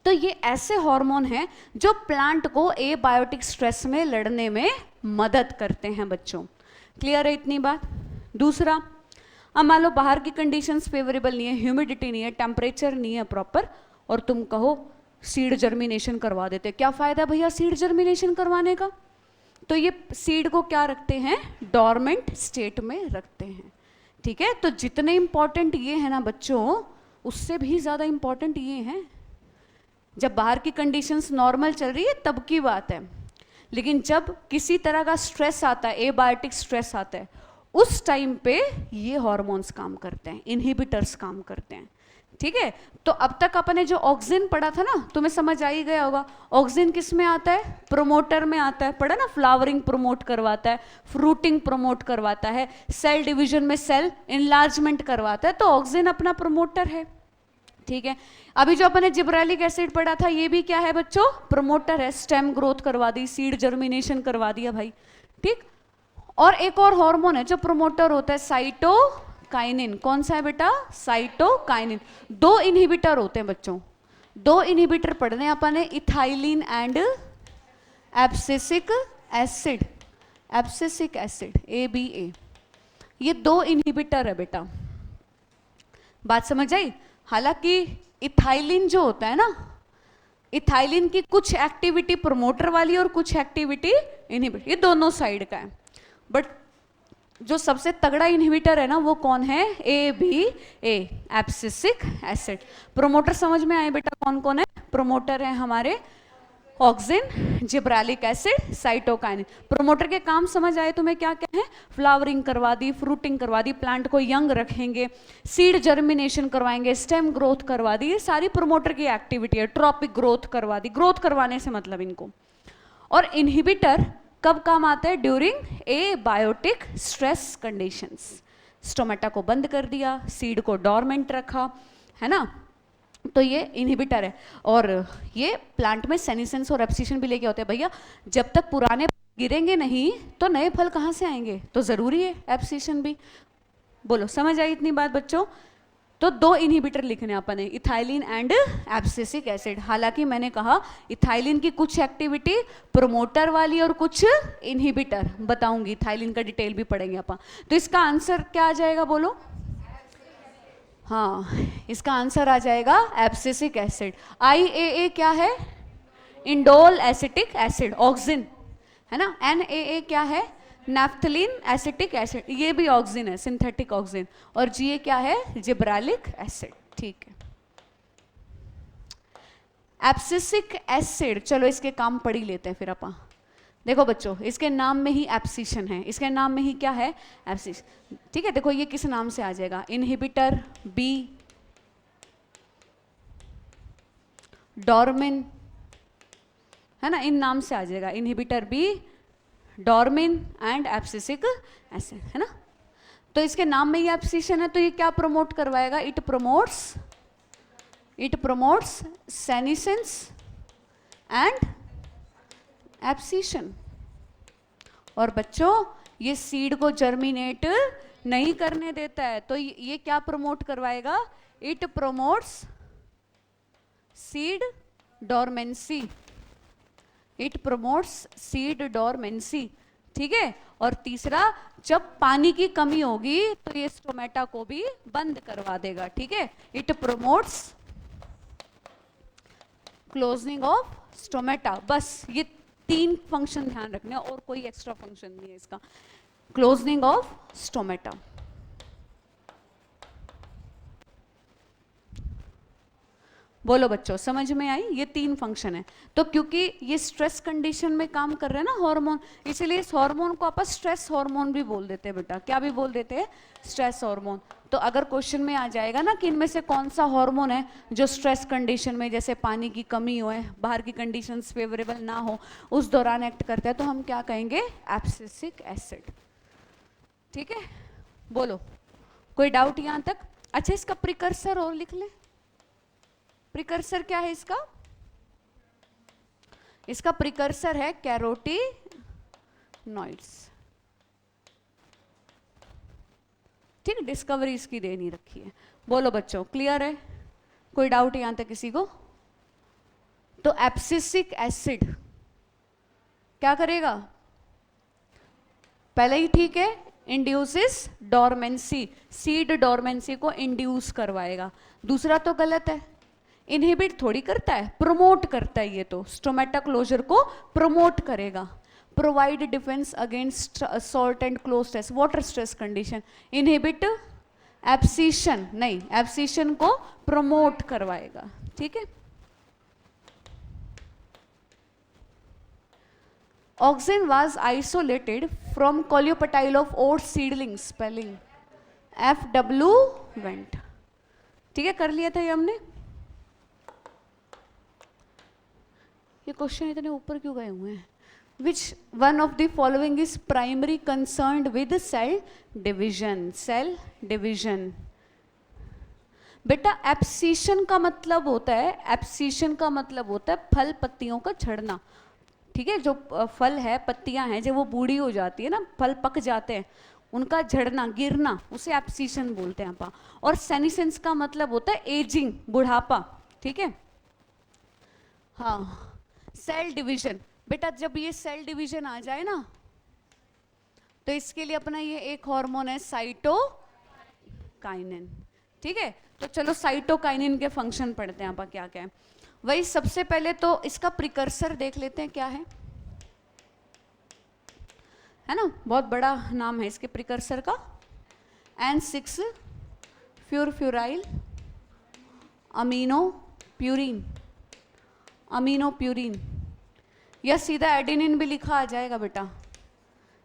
तो ये ऐसे हार्मोन हैं जो प्लांट को एबायोटिक स्ट्रेस में लड़ने में मदद करते हैं बच्चों। क्लियर है इतनी बात। दूसरा, अब मान लो बाहर की कंडीशंस फेवरेबल नहीं है, ह्यूमिडिटी नहीं है, टेम्परेचर नहीं है प्रॉपर, और तुम कहो सीड जर्मिनेशन करवा देते, क्या फायदा भैया सीड जर्मिनेशन करवाने का। तो ये सीड को क्या रखते हैं, डॉर्मेंट स्टेट में रखते हैं, ठीक है। तो जितने इंपॉर्टेंट ये है ना बच्चों, उससे भी ज्यादा इंपॉर्टेंट ये है जब बाहर की कंडीशंस नॉर्मल चल रही है तब की बात है, लेकिन जब किसी तरह का स्ट्रेस आता है, एबायोटिक स्ट्रेस आता है, उस टाइम पे ये हार्मोन्स काम करते हैं, इनहिबिटर्स काम करते हैं, ठीक है। तो अब तक अपने जो ऑक्सिन पढ़ा था ना, तुम्हें समझ आ ही गया होगा। ऑक्सिन किस में आता है? प्रोमोटर में आता है, पढ़ा ना, फ्लावरिंग प्रमोट करवाता है, फ्रूटिंग प्रमोट करवाता है, सेल डिवीजन में सेल इनलार्जमेंट करवाता है, तो ऑक्सिन अपना प्रमोटर है, ठीक है। अभी जो अपने जिब्रेलिक एसिड पढ़ा था, ये भी क्या है बच्चों? प्रमोटर है, स्टेम ग्रोथ करवा दी, सीड जर्मिनेशन करवा दिया भाई, ठीक। और एक और हार्मोन है जो प्रमोटर होता है, साइटोकाइनिन। कौन सा है बेटा? साइटोकाइनिन। 2 इनहिबिटर होते हैं बच्चों, 2 इनहिबिटर पढ़ने अपन ने, ethylene and abscisic acid, abscisic acid ABA, ये 2 इनहिबिटर है बेटा। बात समझ आई? हालांकि इथाइलिन जो होता है ना, इथाइलिन की कुछ एक्टिविटी प्रमोटर वाली और कुछ एक्टिविटी इनहिबिटर, ये दोनों साइड का है, बट जो सबसे तगड़ा इनहिबिटर है ना, वो कौन है? ABA, abscisic acid. प्रोमोटर समझ में आए बेटा कौन कौन है? प्रोमोटर है हमारे auxin, gibberellic acid, cytokinin. Promoter के काम समझ आए तुम्हें क्या क्या है? फ्लावरिंग करवा दी, फ्रूटिंग करवा दी, प्लांट को यंग रखेंगे, सीड जर्मिनेशन करवाएंगे, स्टेम ग्रोथ करवा दी, ये सारी प्रोमोटर की एक्टिविटी है। ट्रॉपिक ग्रोथ करवा दी, ग्रोथ करवाने से मतलब इनको। और इनहिबिटर कब काम आता है? During abiotic stress conditions. Stomata को बंद कर दिया, सीड को डोरमेंट रखा, है ना, तो ये इनहिबिटर है। और ये प्लांट में सेनिसेंस और एब्सिशन भी लेके होते हैं भैया। जब तक पुराने गिरेंगे नहीं तो नए फल कहाँ से आएंगे? तो जरूरी है एब्सिशन भी। बोलो, समझ आई इतनी बात बच्चों? तो 2 इनहिबिटर लिखने अपन है, इथाइलिन एंड एब्सिसिक एसिड। हालांकि मैंने कहा इथाइलिन की कुछ एक्टिविटी प्रोमोटर वाली और कुछ इनहिबिटर, बताऊंगी, इथाइलिन का डिटेल भी पढ़ेंगे अपन। तो इसका आंसर क्या आ जाएगा बोलो? हाँ, इसका आंसर आ जाएगा एब्सिसिक एसिड। IAA क्या है? इंडोल एसिटिक एसिड, ऑक्सिन, है ना। NAA क्या है? नैफ्थलीन एसिटिक एसिड, ये भी ऑक्सिन है, सिंथेटिक ऑक्सिन। और GA क्या है? जिब्रेलिक एसिड, ठीक है। एब्सिसिक एसिड, चलो इसके काम पढ़ ही लेते हैं फिर अपन। देखो बच्चों, इसके नाम में ही एब्सिशन है, इसके नाम में ही क्या है? एब्सिशन, ठीक है। देखो ये किस नाम से आ जाएगा? इनहिबिटर B, डोरमिन, है ना, इन नाम से आ जाएगा, inhibitor B, dormin and abscisic acid, है ना। तो इसके नाम में ही एब्सिशन है, तो ये क्या प्रमोट करवाएगा? It promotes senescence and abscission. और बच्चों ये सीड को जर्मिनेट नहीं करने देता है, तो ये क्या प्रमोट करवाएगा? It promotes seed dormancy, it promotes seed dormancy, ठीक है। और तीसरा, जब पानी की कमी होगी तो ये स्टोमेटा को भी बंद करवा देगा, ठीक है। It promotes closing of stomata. बस ये 3 फंक्शन ध्यान रखने, और कोई एक्स्ट्रा फंक्शन नहीं है इसका। Closing of stomata. बोलो बच्चों, समझ में आई? ये 3 फंक्शन है। तो क्योंकि ये स्ट्रेस कंडीशन में काम कर रहे हैं ना हार्मोन, इसीलिए इस हार्मोन को अपन स्ट्रेस हार्मोन भी बोल देते हैं बेटा। क्या भी बोल देते हैं? Stress hormone. तो अगर क्वेश्चन में आ जाएगा ना कि इनमें से कौन सा हार्मोन है जो स्ट्रेस कंडीशन में, जैसे पानी की कमी हो, बाहर की कंडीशंस फेवरेबल ना हो, उस दौरान एक्ट करता है, तो हम क्या कहेंगे? एब्सिसिक एसिड, ठीक है। बोलो, कोई डाउट यहां तक? अच्छा, इसका प्रिकर्सर और लिख ले। प्रिकर्सर क्या है इसका? इसका प्रिकर्सर है कैरोटीनॉइड्स, ठीक। डिस्कवरी इसकी दे नहीं रखी है। बोलो बच्चों, क्लियर है? कोई डाउट यहां तक किसी को? तो एब्सिसिक एसिड क्या करेगा? पहले ही ठीक है, इंड्यूसेस डोरमेंसी, सीड डोरमेंसी को इंड्यूस करवाएगा। दूसरा तो गलत है, इनहिबिट थोड़ी करता है, प्रमोट करता है। ये तो स्टोमेटा क्लोजर को प्रमोट करेगा। Provide defence against salt and close stress, water stress condition. Inhibit abscission नहीं, एब्सिशन को प्रमोट करवाएगा, ठीक है। Auxin was isolated from coleoptile of oat seedlings, spelling FW Wendt, ठीक है, कर लिया था ये हमने। ये क्वेश्चन इतने ऊपर क्यों गए हुए हैं? Which one of the following is primary concerned with cell division? Cell division. बेटा एब्सिशन का मतलब होता है, एब्सिशन का मतलब होता है फल पत्तियों का झड़ना। ठीक है, जो फल है, पत्तियां हैं, जब वो बूढ़ी हो जाती है ना, फल पक जाते हैं, उनका झड़ना, गिरना, उसे एब्सिशन बोलते हैं आप। और सेनिसेंस का मतलब होता है एजिंग, बुढ़ापा। ठीक है, हाँ। सेल डिवीजन, बेटा जब ये सेल डिवीजन आ जाए ना, तो इसके लिए अपना ये एक हार्मोन है साइटोकाइनिन। ठीक है, तो चलो साइटोकाइनिन के फंक्शन पढ़ते हैं आप क्या क्या है। वही सबसे पहले तो इसका प्रिकर्सर देख लेते हैं क्या है ना, बहुत बड़ा नाम है इसके प्रिकर्सर का, N6 फ्यूरफ्यूराइल अमीनोप्यूरिन, अमीनोप्यूरिन, या सीधा एडेनिन भी लिखा आ जाएगा बेटा,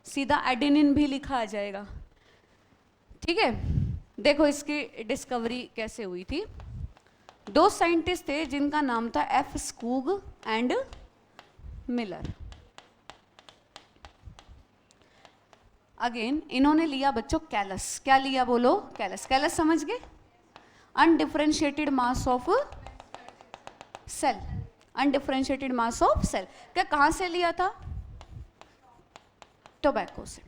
सीधा एडेनिन भी लिखा आ जाएगा। ठीक है, देखो इसकी डिस्कवरी कैसे हुई थी। दो साइंटिस्ट थे जिनका नाम था F Skoog and Miller. Again इन्होंने लिया बच्चों कैलस, क्या लिया बोलो? कैलस। कैलस समझ गए? Undifferentiated mass of cell, undifferentiated mass of cell. क्या कहां से लिया था? टोबैको से।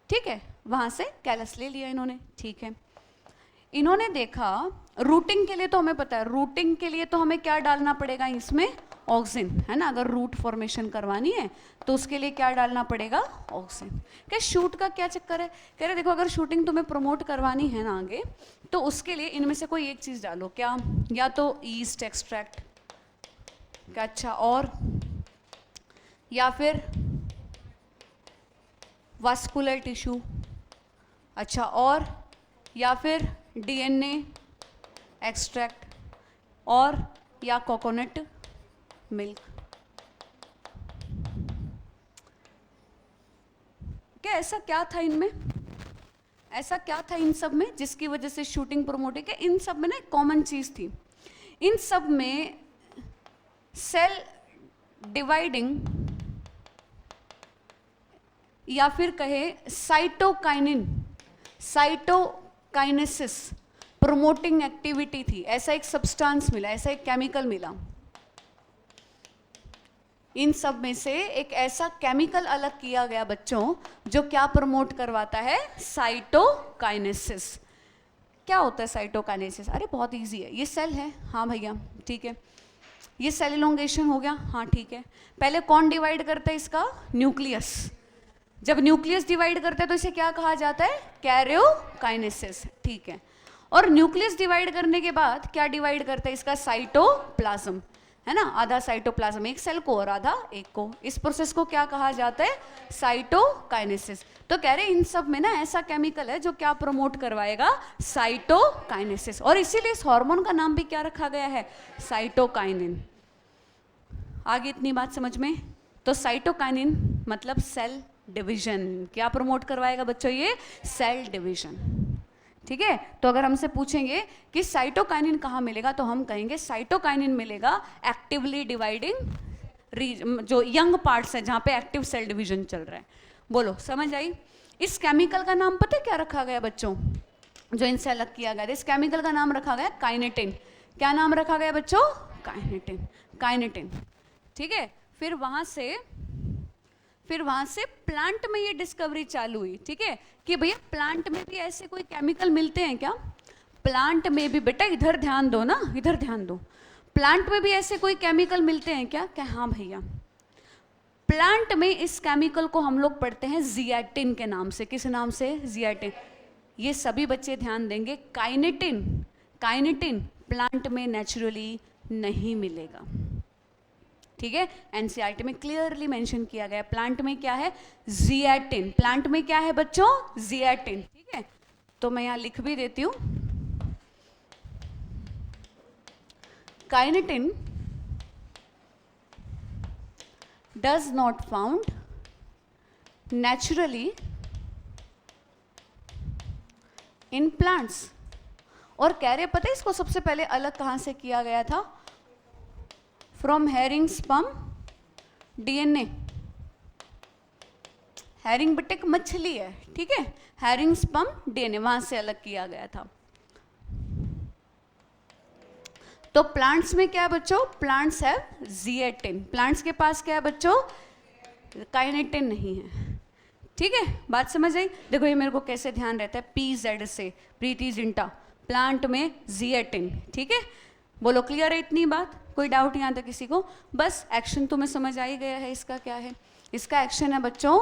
ठीक है, वहां से कैलस ले लिया इन्होंने। ठीक है, इन्होंने देखा रूटिंग के लिए, तो हमें पता है रूटिंग के लिए तो हमें क्या डालना पड़ेगा इसमें? ऑक्सिन, है ना। अगर रूट फॉर्मेशन करवानी है तो उसके लिए क्या डालना पड़ेगा? ऑक्सिन। क्या शूट का क्या चक्कर है? कह रहे देखो अगर शूटिंग तुम्हें प्रमोट करवानी है ना आगे, तो उसके लिए इनमें से कोई एक चीज डालो। क्या? या तो ईस्ट एक्सट्रैक्ट, क्या अच्छा, और या फिर वास्कुलर टिश्यू, अच्छा, और या फिर डीएनए एक्सट्रैक्ट, और या कोकोनट मिल्क। क्या ऐसा क्या था इनमें? ऐसा क्या था इन सब में जिसकी वजह से शूटिंग प्रमोट है? इन सब में ना एक कॉमन चीज थी, इन सब में सेल डिवाइडिंग या फिर कहे साइटोकाइनिन, साइटोकाइनेसिस प्रोमोटिंग एक्टिविटी थी। ऐसा एक सब्सटेंस मिला, ऐसा एक केमिकल मिला। इन सब में से एक ऐसा केमिकल अलग किया गया बच्चों जो क्या प्रमोट करवाता है? साइटोकाइनेसिस। क्या होता है साइटोकाइनेसिस? अरे बहुत इजी है, ये सेल है, हाँ भैया ठीक है, ये सेल इलोंगेशन हो गया, हाँ ठीक है। पहले कौन डिवाइड करता है इसका? न्यूक्लियस। जब न्यूक्लियस डिवाइड करता है तो इसे क्या कहा जाता है? कैरियोकाइनेसिस। ठीक है, और न्यूक्लियस डिवाइड करने के बाद क्या डिवाइड करता है इसका? साइटोप्लाज्म, है ना। आधा साइटोप्लाज्म एक सेल को और आधा एक को। इस प्रोसेस को क्या कहा जाता है? साइटोकाइनेसिस। तो कह रहे इन सब में ना ऐसा केमिकल है जो क्या प्रमोट करवाएगा? साइटोकाइनेसिस। और इसीलिए इस हार्मोन का नाम भी क्या रखा गया है? साइटोकाइनिन। आगे इतनी बात समझ में? तो साइटोकाइनिन मतलब सेल डिवीजन। क्या प्रमोट करवाएगा बच्चों? ये सेल डिवीजन। ठीक है, तो अगर हमसे पूछेंगे कि साइटोकाइनिन कहाँ मिलेगा, तो हम कहेंगे साइटोकाइनिन मिलेगा एक्टिवली डिवाइडिंग जो यंग पार्ट्स है, जहाँ पे एक्टिव सेल डिवीजन चल रहा है। बोलो समझ आई? इस केमिकल का नाम पता है क्या रखा गया बच्चों, जो इनसे अलग किया गया? इस केमिकल का नाम रखा गया काइनेटिन। क्या नाम रखा गया बच्चों? Kinetin, kinetin. ठीक है, फिर वहां से प्लांट में ये डिस्कवरी चालू हुई। ठीक है, कि भैया प्लांट में भी ऐसे कोई केमिकल मिलते हैं क्या? प्लांट में भी, बेटा इधर ध्यान दो ना, इधर ध्यान दो, प्लांट में भी ऐसे कोई केमिकल मिलते हैं क्या? क्या हाँ भैया, प्लांट में इस केमिकल को हम लोग पढ़ते हैं जिएटिन के नाम से। किस नाम से? जिएटिन। ये सभी बच्चे ध्यान देंगे, काइनेटिन, काइनेटिन प्लांट में नेचुरली नहीं मिलेगा। ठीक है, एनसीईआरटी में क्लियरली मेंशन किया गया। प्लांट में क्या है? जिएटिन। प्लांट में क्या है बच्चों? जिएटिन। ठीक है, तो मैं यहां लिख भी देती हूं, kinetin does not found naturally in plants. और कह रहे पता है इसको सबसे पहले अलग कहाँ से किया गया था? From herring sperm DNA. Herring batik मछली है, ठीक है, हैरिंग स्पर्म डीएनए वहां से अलग किया गया था। तो प्लांट्स में क्या है बच्चों? प्लांट्स है जिएटिन। प्लांट्स के पास क्या है बच्चों? काइनेटिन नहीं है। ठीक है, बात समझ आई? देखो ये मेरे को कैसे ध्यान रहता है, PZ से प्रीति जिंटा, प्लांट में जिएटिन। ठीक है, बोलो क्लियर है इतनी बात? कोई डाउट यहाँ तक किसी को? बस एक्शन तुम्हें समझ आ ही गया है। इसका क्या है? इसका एक्शन है बच्चों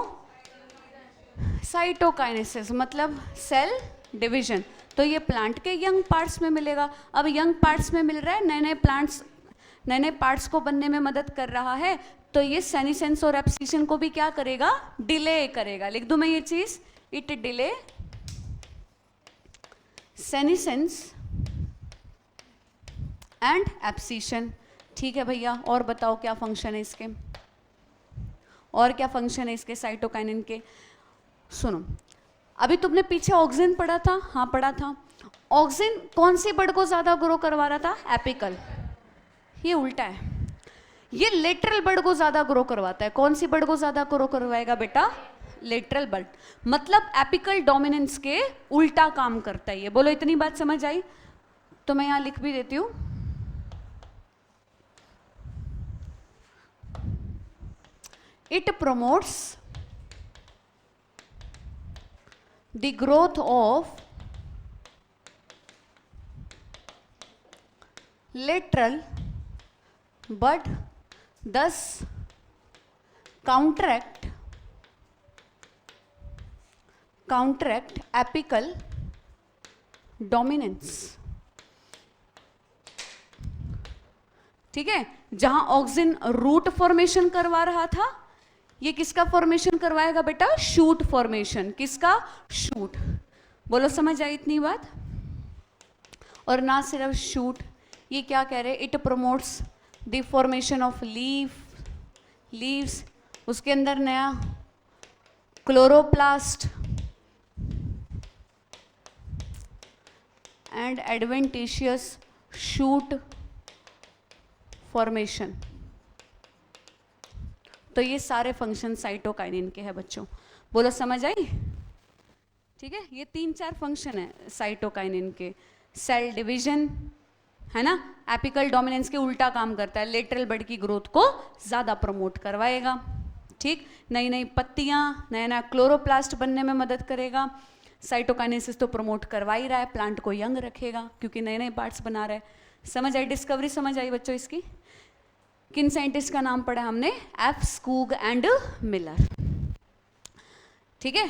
साइटोकाइनेसिस, मतलब सेल डिवीजन। तो ये प्लांट के यंग पार्ट्स में मिलेगा। अब यंग पार्ट्स में मिल रहा है, नए नए पार्ट्स को बनने में मदद कर रहा है। तो ये सेनिसेंस और एब्सिशन को भी क्या करेगा? डिले करेगा। लिख दूं मैं ये चीज, it delay senescence and abscission. ठीक है भैया, और बताओ क्या फंक्शन है इसके? और क्या फंक्शन है इसके साइटोकाइनिन के? सुनो, अभी तुमने पीछे ऑक्सिन पढ़ा था? हाँ पढ़ा था। ऑक्सिन कौन सी बर्ड को ज्यादा ग्रो करवा रहा था? एपिकल। ये उल्टा है, ये लेटरल बर्ड को ज्यादा ग्रो करवाता है। कौन सी बर्ड को ज्यादा ग्रो करवाएगा बेटा? Lateral bird. मतलब एपिकल डोमिनेंस के उल्टा काम करता है ये। बोलो इतनी बात समझ आई? तो मैं यहां लिख भी देती हूं, it promotes the growth of lateral but thus counteract apical dominance। ठीक है, जहां ऑक्सिन रूट फॉर्मेशन करवा रहा था, ये किसका फॉर्मेशन करवाएगा बेटा? Shoot formation. किसका? शूट। बोलो समझ आई इतनी बात? और ना सिर्फ शूट, ये क्या कह रहे हैं? It promotes the formation of leaves, उसके अंदर नया chloroplast and adventitious shoot formation. तो ये सारे फंक्शन साइटोकाइनिन के हैं बच्चों। बोलो समझ आई? ठीक है, ये 3-4 फंक्शन है साइटोकाइनिन के। सेल डिवीजन है ना, एपिकल डोमिनेंस के उल्टा काम करता है, लेटरल बर्ड की ग्रोथ को ज्यादा प्रमोट करवाएगा। ठीक, नई नई पत्तियां, नया नया क्लोरोप्लास्ट बनने में मदद करेगा। साइटोकाइनेसिस तो प्रमोट करवा ही रहा है, प्लांट को यंग रखेगा क्योंकि नए नए पार्ट्स बना रहा है। समझ आई? डिस्कवरी समझ आई बच्चों इसकी? किन साइंटिस्ट का नाम पढ़ा हमने? F Skoog and Miller. ठीक है,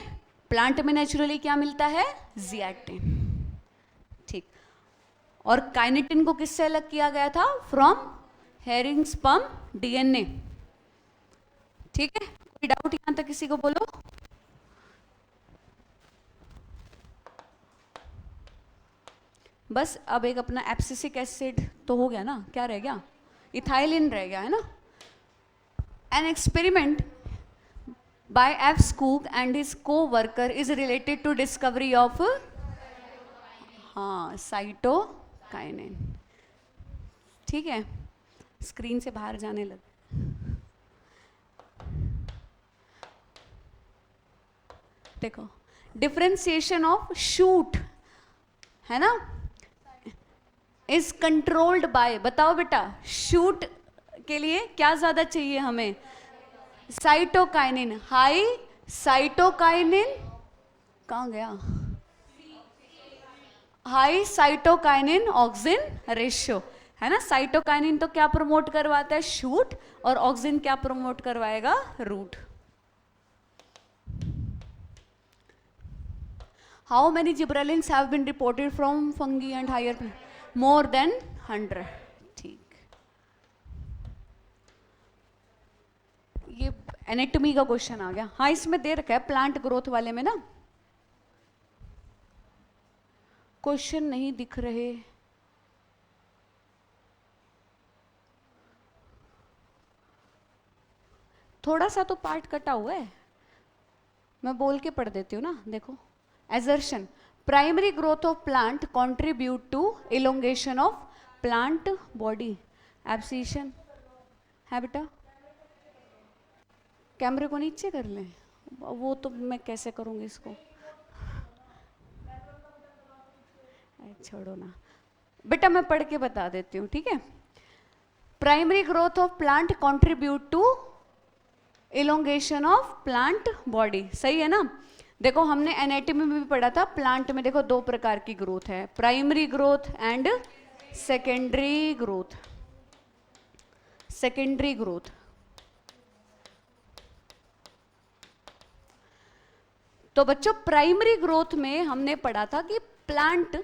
प्लांट में नेचुरली क्या मिलता है? जिएटिन। ठीक, और काइनेटिन को किससे अलग किया गया था? From herring sperm DNA. ठीक है, कोई डाउट यहां तक किसी को? बोलो। बस अब एक अपना एब्सिसिक एसिड तो हो गया ना, क्या रह गया? इथाइलिन रह गया है ना। An experiment by F Skoog and his co-worker is related to discovery of cytokinin. ठीक है, स्क्रीन से बाहर जाने लग। देखो, डिफरेंशिएशन ऑफ शूट है ना, इज कंट्रोल्ड बाय, बताओ बेटा, शूट के लिए क्या ज्यादा चाहिए हमें? साइटोकाइनिन। हाई साइटोकाइनिन, कहां गया? हाई साइटोकाइनिन ऑक्सिन रेशियो है ना। साइटोकाइनिन तो क्या प्रमोट करवाता है? शूट। और ऑक्सिन क्या प्रमोट करवाएगा? Root. How many gibberellins have been reported from fungi and higher? More than 100। ठीक, ये एनाटॉमी का क्वेश्चन आ गया। हाँ, इसमें दे रखा है प्लांट ग्रोथ वाले में ना, क्वेश्चन नहीं दिख रहे। थोड़ा सा तो पार्ट कटा हुआ है, मैं बोल के पढ़ देती हूँ ना। देखो, assertion, primary growth of plant contribute to elongation of plant body, abscission है बेटा। कैमरे को नीचे कर लें, वो तो मैं कैसे करूँगी इसको, छोड़ो ना बेटा, मैं पढ़ के बता देती हूँ, ठीक है। Primary growth of plant contribute to elongation of plant body, सही है ना। देखो हमने एनाटॉमी में भी पढ़ा था, प्लांट में देखो दो प्रकार की ग्रोथ है, primary growth and secondary growth. Secondary growth तो बच्चों प्राइमरी ग्रोथ में हमने पढ़ा था कि plant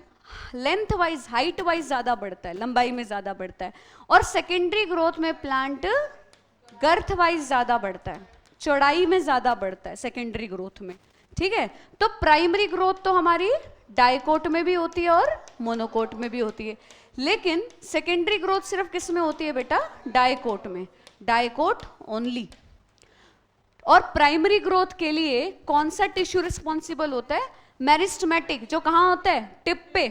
length wise height wise ज्यादा बढ़ता है, लंबाई में ज्यादा बढ़ता है, और सेकेंडरी ग्रोथ में प्लांट गर्थ वाइज ज्यादा बढ़ता है, चौड़ाई में ज्यादा बढ़ता है सेकेंडरी ग्रोथ में, ठीक है। तो प्राइमरी ग्रोथ तो हमारी डाइकोट में भी होती है और मोनोकोट में भी होती है, लेकिन सेकेंडरी ग्रोथ सिर्फ किस में होती है बेटा, डाइकोट में, डाइकोट ओनली। और प्राइमरी ग्रोथ के लिए कौन सा टिश्यू रिस्पॉन्सिबल होता है, मेरिस्टेमेटिक, जो कहां होता है, टिप पे,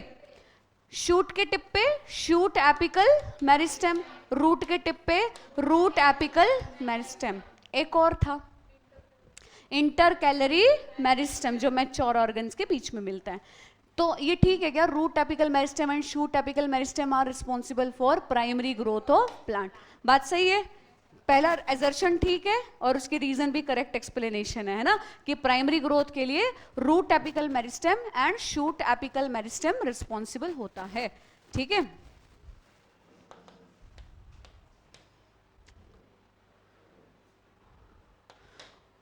शूट के टिप पे शूट एपिकल मेरिस्टेम, रूट के टिप पे रूट एपिकल मेरिस्टेम। एक और था इंटरकैलरी मेरिस्टेम, जो मैच्योर ऑर्गन्स के बीच में मिलता है। तो ये ठीक है क्या, root apical meristem and shoot apical meristem are responsible for primary growth of plant, बात सही है। पहला एजर्शन ठीक है और उसकी रीजन भी करेक्ट एक्सप्लेनेशन है ना, कि प्राइमरी ग्रोथ के लिए root apical meristem and shoot apical meristem responsible होता है, ठीक है।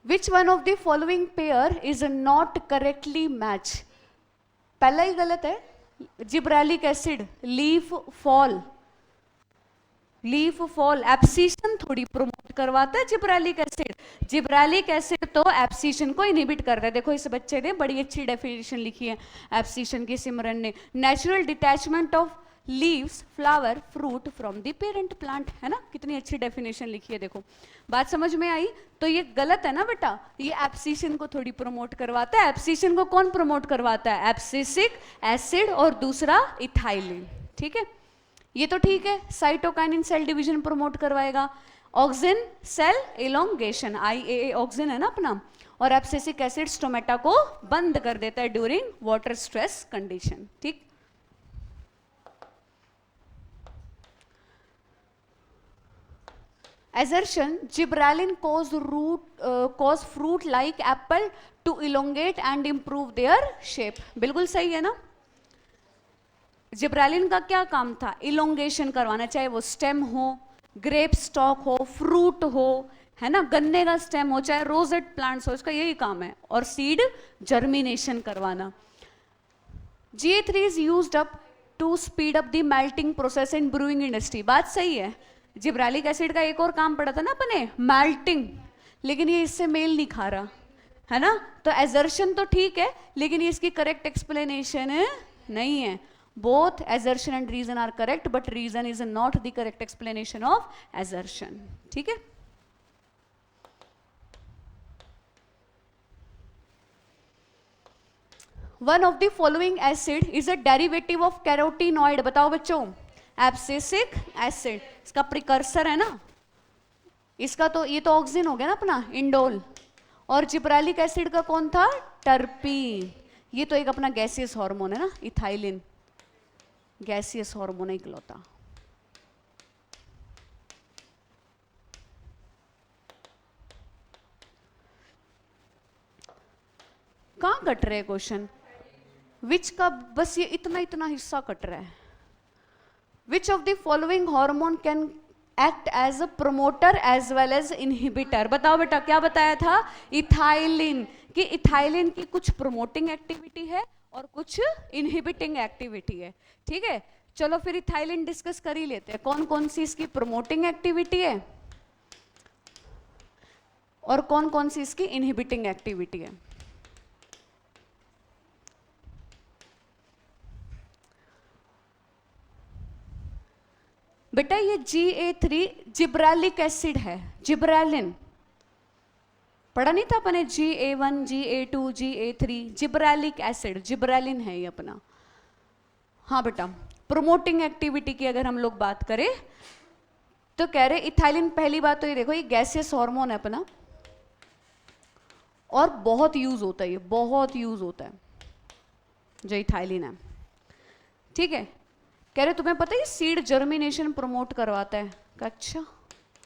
Which one of the following pair is not correctly match, पहला ही गलत है, gibberellic acid leaf fall, leaf fall abscission थोड़ी प्रमोट करवाता है जिब्रेलिक एसिड, जिब्रेलिक एसिड तो एब्सिशन को इनहिबिट करता है। देखो इस बच्चे ने बड़ी अच्छी डेफिनेशन लिखी है एब्सिशन की, सिमरन ने, natural detachment of leaves flower fruit from the parent plant, है ना, कितनी अच्छी डेफिनेशन लिखी है, देखो बात समझ में आई। तो ये गलत है ना बेटा, ये एब्सिशन को थोड़ी प्रमोट करवाता है। एब्सिशन को कौन प्रमोट करवाता है, एब्सिसिक एसिड और दूसरा इथाइलिन, ठीक है, ये तो ठीक है। साइटोकाइनिन सेल डिवीजन प्रमोट करवाएगा, auxin cell elongation, IAA auxin है ना अपना, और एब्सिसिक एसिड स्टोमेटा को बंद कर देता है ड्यूरिंग वाटर स्ट्रेस कंडीशन, ठीक। Assertion, gibberellin cause fruit like apple to elongate and improve their shape, बिल्कुल सही है ना। जिब्रेलिन का क्या काम था, इलोंगेशन करवाना, चाहे वो स्टेम हो, ग्रेप स्टॉक हो, फ्रूट हो, है ना, गन्ने का स्टेम हो, चाहे रोजेट प्लांट्स हो, इसका यही काम है, और सीड जर्मिनेशन करवाना। GA3 is used up to speed up the malting process in brewing industry, बात सही है। जिब्रेलिक एसिड का एक और काम पड़ा था ना अपने, मेल्टिंग, लेकिन ये इससे मेल नहीं खा रहा, है ना। तो एजर्शन तो ठीक है, लेकिन ये इसकी करेक्ट एक्सप्लेनेशन नहीं है। Both assertion and reason are correct, but reason is not the correct explanation of assertion, ठीक है। One of the following acid is a derivative of carotenoid, बताओ बच्चों, एब्सिसिक एसिड, इसका प्रिकर्सर है ना, इसका तो ये तो ऑक्सिन हो गया ना अपना, इंडोल, और जिब्रेलिक एसिड का कौन था, टर्पीन, ये तो एक अपना गैसियस हार्मोन है ना, इथाइलिन, गैसियस हार्मोन इकलौता। कहां कट रहे क्वेश्चन, विच का बस ये इतना इतना हिस्सा कट रहा है। Which of the following hormone can act as a promoter as well as inhibitor, बताओ बेटा क्या बताया था, इथाइलिन, कि इथाइलिन की कुछ प्रोमोटिंग एक्टिविटी है और कुछ इनहिबिटिंग एक्टिविटी है, ठीक है। चलो फिर इथाइलिन डिस्कस कर ही लेते हैं, कौन कौन सी इसकी प्रोमोटिंग एक्टिविटी है और कौन कौन सी इसकी इनहिबिटिंग एक्टिविटी है। बेटा ये GA3 जिब्रेलिक एसिड है, जिब्रेलिन, पढ़ा नहीं था अपने GA1, GA2, GA3, gibberellic acid, gibberellin है ये अपना। हाँ बेटा, प्रोमोटिंग एक्टिविटी की अगर हम लोग बात करें तो कह रहे इथाइलिन, पहली बात तो ये देखो, ये गैसियस हार्मोन है अपना और बहुत यूज होता है, ये बहुत यूज होता है जो इथाइलिन है। ठीक है, कह रहे तुम्हें पता है सीड जर्मिनेशन प्रमोट करवाता है। अच्छा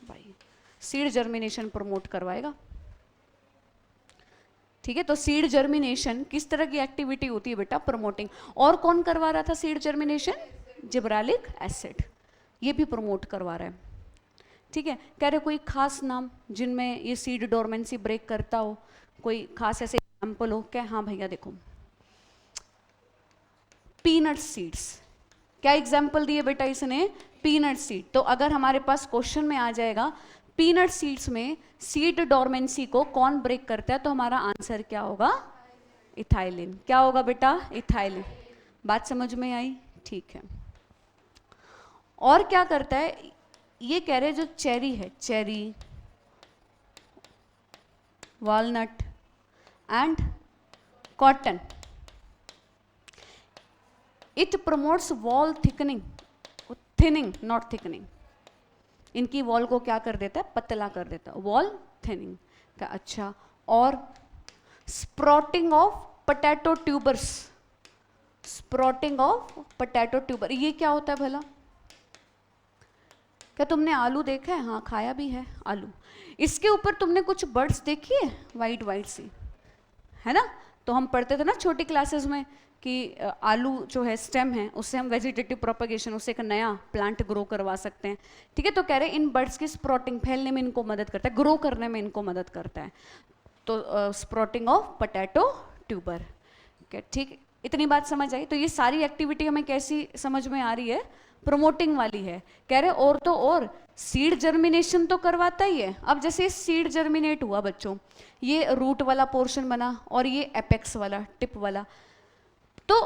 भाई, सीड जर्मिनेशन प्रमोट करवाएगा। ठीक है, तो सीड जर्मिनेशन किस तरह की एक्टिविटी होती है बेटा? प्रमोटिंग। और कौन करवा रहा था सीड जर्मिनेशन? जिब्रेलिक एसिड, ये भी प्रमोट करवा रहा है। ठीक है, कह रहे कोई खास नाम जिनमें ये सीड डोरमेंसी ब्रेक करता हो, कोई खास ऐसे एग्जाम्पल हो क्या? हाँ भैया देखो, पीनट सीड्स, क्या एग्जाम्पल दिए बेटा इसने? Peanut seed. तो अगर हमारे पास क्वेश्चन में आ जाएगा पीनट सीड्स में सीड डोरमेंसी को कौन ब्रेक करता है, तो हमारा आंसर क्या होगा? इथाइलिन। क्या होगा बेटा? इथाइलिन। बात समझ में आई? ठीक है। और क्या करता है ये? कह रहे जो चेरी है, cherry, walnut and cotton, it promotes wall thickening, thinning not thickening. इनकी वॉल को क्या कर देता है? पतला कर देता है, वॉल थिनिंग का। अच्छा, और sprouting of potato tubers, sprouting of potato tuber, ये क्या होता है भला? क्या तुमने आलू देखा है? हाँ खाया भी है आलू। इसके ऊपर तुमने कुछ बर्ड्स देखी है वाइट वाइट सी, है ना? तो हम पढ़ते थे ना छोटी क्लासेस में कि आलू जो है स्टेम है, उससे हम वेजिटेटिव प्रोपगेशन, उससे एक नया प्लांट ग्रो करवा सकते हैं। ठीक है, तो कह रहे हैं इन बर्ड्स की स्प्रोटिंग, फैलने में इनको मदद करता है, ग्रो करने में इनको मदद करता है। तो स्प्रोटिंग ऑफ पोटैटो ट्यूबर। ठीक, इतनी बात समझ आई? तो ये सारी एक्टिविटी हमें कैसी समझ में आ रही है? प्रमोटिंग वाली है। कह रहे और तो और सीड जर्मिनेशन तो करवाता ही है। अब जैसे सीड जर्मिनेट हुआ बच्चों, ये रूट वाला पोर्शन बना और ये एपेक्स वाला, टिप वाला। तो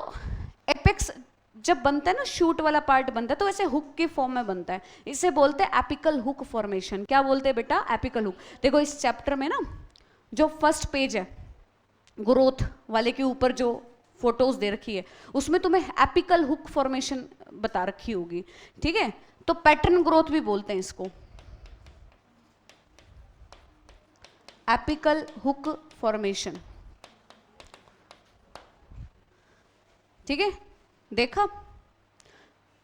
एपेक्स जब बनता है ना, शूट वाला पार्ट बनता है, तो ऐसे हुक के फॉर्म में बनता है। इसे बोलते हैं एपिकल हुक फॉर्मेशन। क्या बोलते हैं बेटा? Apical hook. देखो इस चैप्टर में ना जो फर्स्ट पेज है ग्रोथ वाले के ऊपर जो फोटोज दे रखी है, उसमें तुम्हें एपिकल हुक फॉर्मेशन बता रखी होगी। ठीक है, तो पैटर्न ग्रोथ भी बोलते हैं इसको, एपिकल हुक फॉर्मेशन। ठीक है, देखा?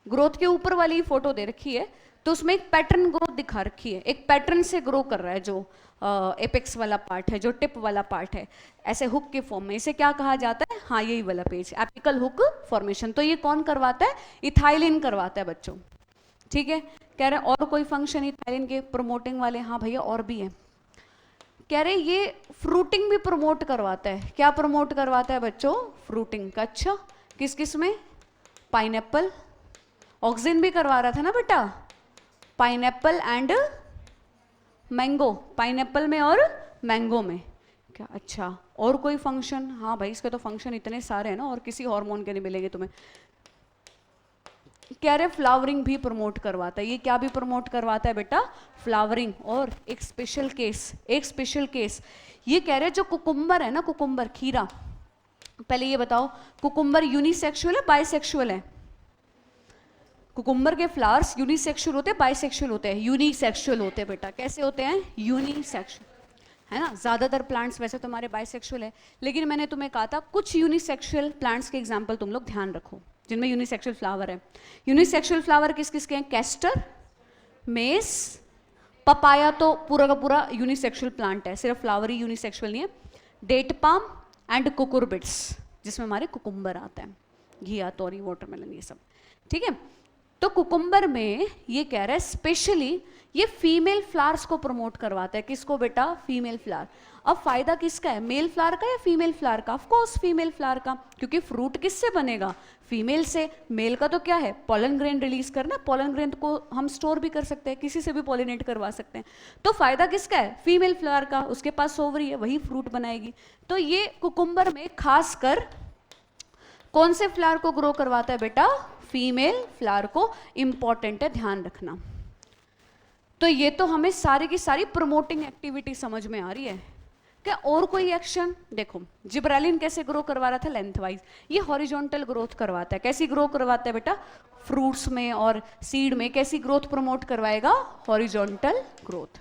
ग्रोथ के ऊपर वाली फोटो दे रखी है, तो उसमें एक पैटर्न ग्रोथ दिखा रखी है, एक पैटर्न से ग्रो कर रहा है जो एपेक्स वाला पार्ट है, जो टिप वाला पार्ट है, ऐसे हुक के फॉर्म में। इसे क्या कहा जाता है? हाँ यही वाला पेज, एपिकल हुक फॉर्मेशन। तो ये कौन करवाता है? इथाइलिन करवाता है बच्चों। ठीक है, कह रहे और कोई फंक्शन इथाइलिन के प्रमोटिंग वाले? हाँ भैया और भी है। कह रहे ये फ्रूटिंग भी प्रमोट करवाता है। क्या प्रमोट करवाता है बच्चों? फ्रूटिंग का। अच्छा, किस किस में? पाइनएप्पल, ऑक्सिन भी करवा रहा था ना बेटा, पाइनएप्पल एंड मैंगो, पाइनएप्पल में और मैंगो में। क्या? अच्छा, और कोई फंक्शन? हाँ भाई इसके तो फंक्शन इतने सारे हैं ना, और किसी हार्मोन के नहीं मिलेंगे तुम्हें। कह रहे फ्लावरिंग भी प्रमोट करवाता है। ये क्या भी प्रमोट करवाता है बेटा? फ्लावरिंग। और एक स्पेशल केस, एक स्पेशल केस ये कह रहे जो कुकुम्बर है ना, कुकुम्बर, खीरा, पहले ये बताओ कुकुम्बर यूनिसेक्सुअल है बाइसेक्सुअल है? कुकुम्बर के फ्लावर्स यूनिसेक्सुअल होते हैं बाइसेक्सुअल होते हैं? यूनिसेक्सुअल होते हैं बेटा। कैसे होते हैं? यूनिसेक्सुअल, है ना? ज्यादातर प्लांट्स वैसे तो हमारे बाइसेक्सुअल है, लेकिन मैंने तुम्हें कहा था कुछ यूनिसेक्सुअल प्लांट्स के एग्जाम्पल तुम लोग ध्यान रखो जिनमें यूनिसेक्सुअल फ्लावर है। यूनिसेक्सुअल फ्लावर किस किस के हैं? कैस्टर, मेस, पपाया तो पूरा का पूरा यूनिसेक्सुअल प्लांट है, सिर्फ फ्लावर ही यूनिसेक्सुअल नहीं है। डेट पाम एंड कुकुरबिट्स, जिसमें हमारे कुकुम्बर आता है, घिया, तोरी, वाटरमेलन, ये सब। ठीक है, तो कुकुम्बर में ये कह रहा है स्पेशली ये फीमेल फ्लावर्स को प्रमोट करवाता है। किसको बेटा? Female flower. अब फायदा किसका है? मेल फ्लावर का या फीमेल फ्लावर का? ऑफ कोर्स फीमेल फ्लावर का, क्योंकि फ्रूट किससे बनेगा? फीमेल से। मेल का तो क्या है? पॉलन ग्रेन रिलीज करना। पॉलन ग्रेन को हम स्टोर भी कर सकते हैं, किसी से भी पॉलिनेट करवा सकते हैं। तो फायदा किसका है? फीमेल फ्लावर का। उसके पास ओवरी है, वही फ्रूट बनाएगी। तो ये कुकुम्बर में खासकर कौन से फ्लावर को ग्रो करवाता है बेटा? फीमेल फ्लावर को। इंपॉर्टेंट है, ध्यान रखना। तो ये तो हमें सारी की सारी प्रमोटिंग एक्टिविटी समझ में आ रही है। क्या और कोई एक्शन? देखो जिब्रेलिन कैसे ग्रो करवा रहा था? Length wise. ये हॉरिजॉन्टल ग्रोथ करवाता है। कैसी ग्रो करवाता है बेटा? फ्रूट्स में और सीड में कैसी ग्रोथ प्रमोट करवाएगा? Horizontal growth.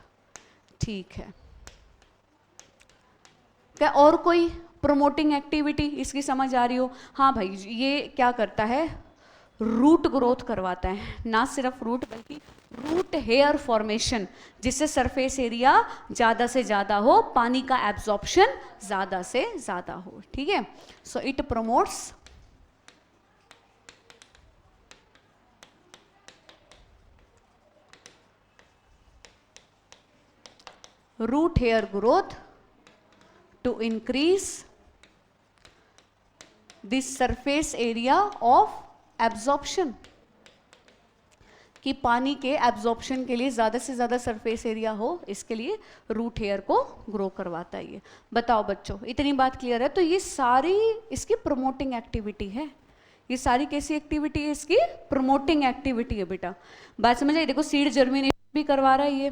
ठीक है, क्या और कोई प्रोमोटिंग एक्टिविटी इसकी समझ आ रही हो? हाँ भाई, ये क्या करता है? रूट ग्रोथ करवाता है। ना सिर्फ रूट बल्कि रूट हेयर फॉर्मेशन, जिससे सरफेस एरिया ज़्यादा से ज़्यादा हो, पानी का एब्जॉर्प्शन ज़्यादा से ज़्यादा हो। ठीक है, so it promotes root hair growth to increase the surface area of absorption, कि पानी के एब्जॉर्प्शन के लिए ज़्यादा से ज़्यादा सरफेस एरिया हो, इसके लिए रूट हेयर को ग्रो करवाता है ये। बताओ बच्चों, इतनी बात क्लियर है? तो ये सारी इसकी प्रमोटिंग एक्टिविटी है। ये सारी कैसी एक्टिविटी है? इसकी प्रमोटिंग एक्टिविटी है बेटा। बात समझ आई? देखो सीड जर्मिनेशन भी करवा रहा है ये,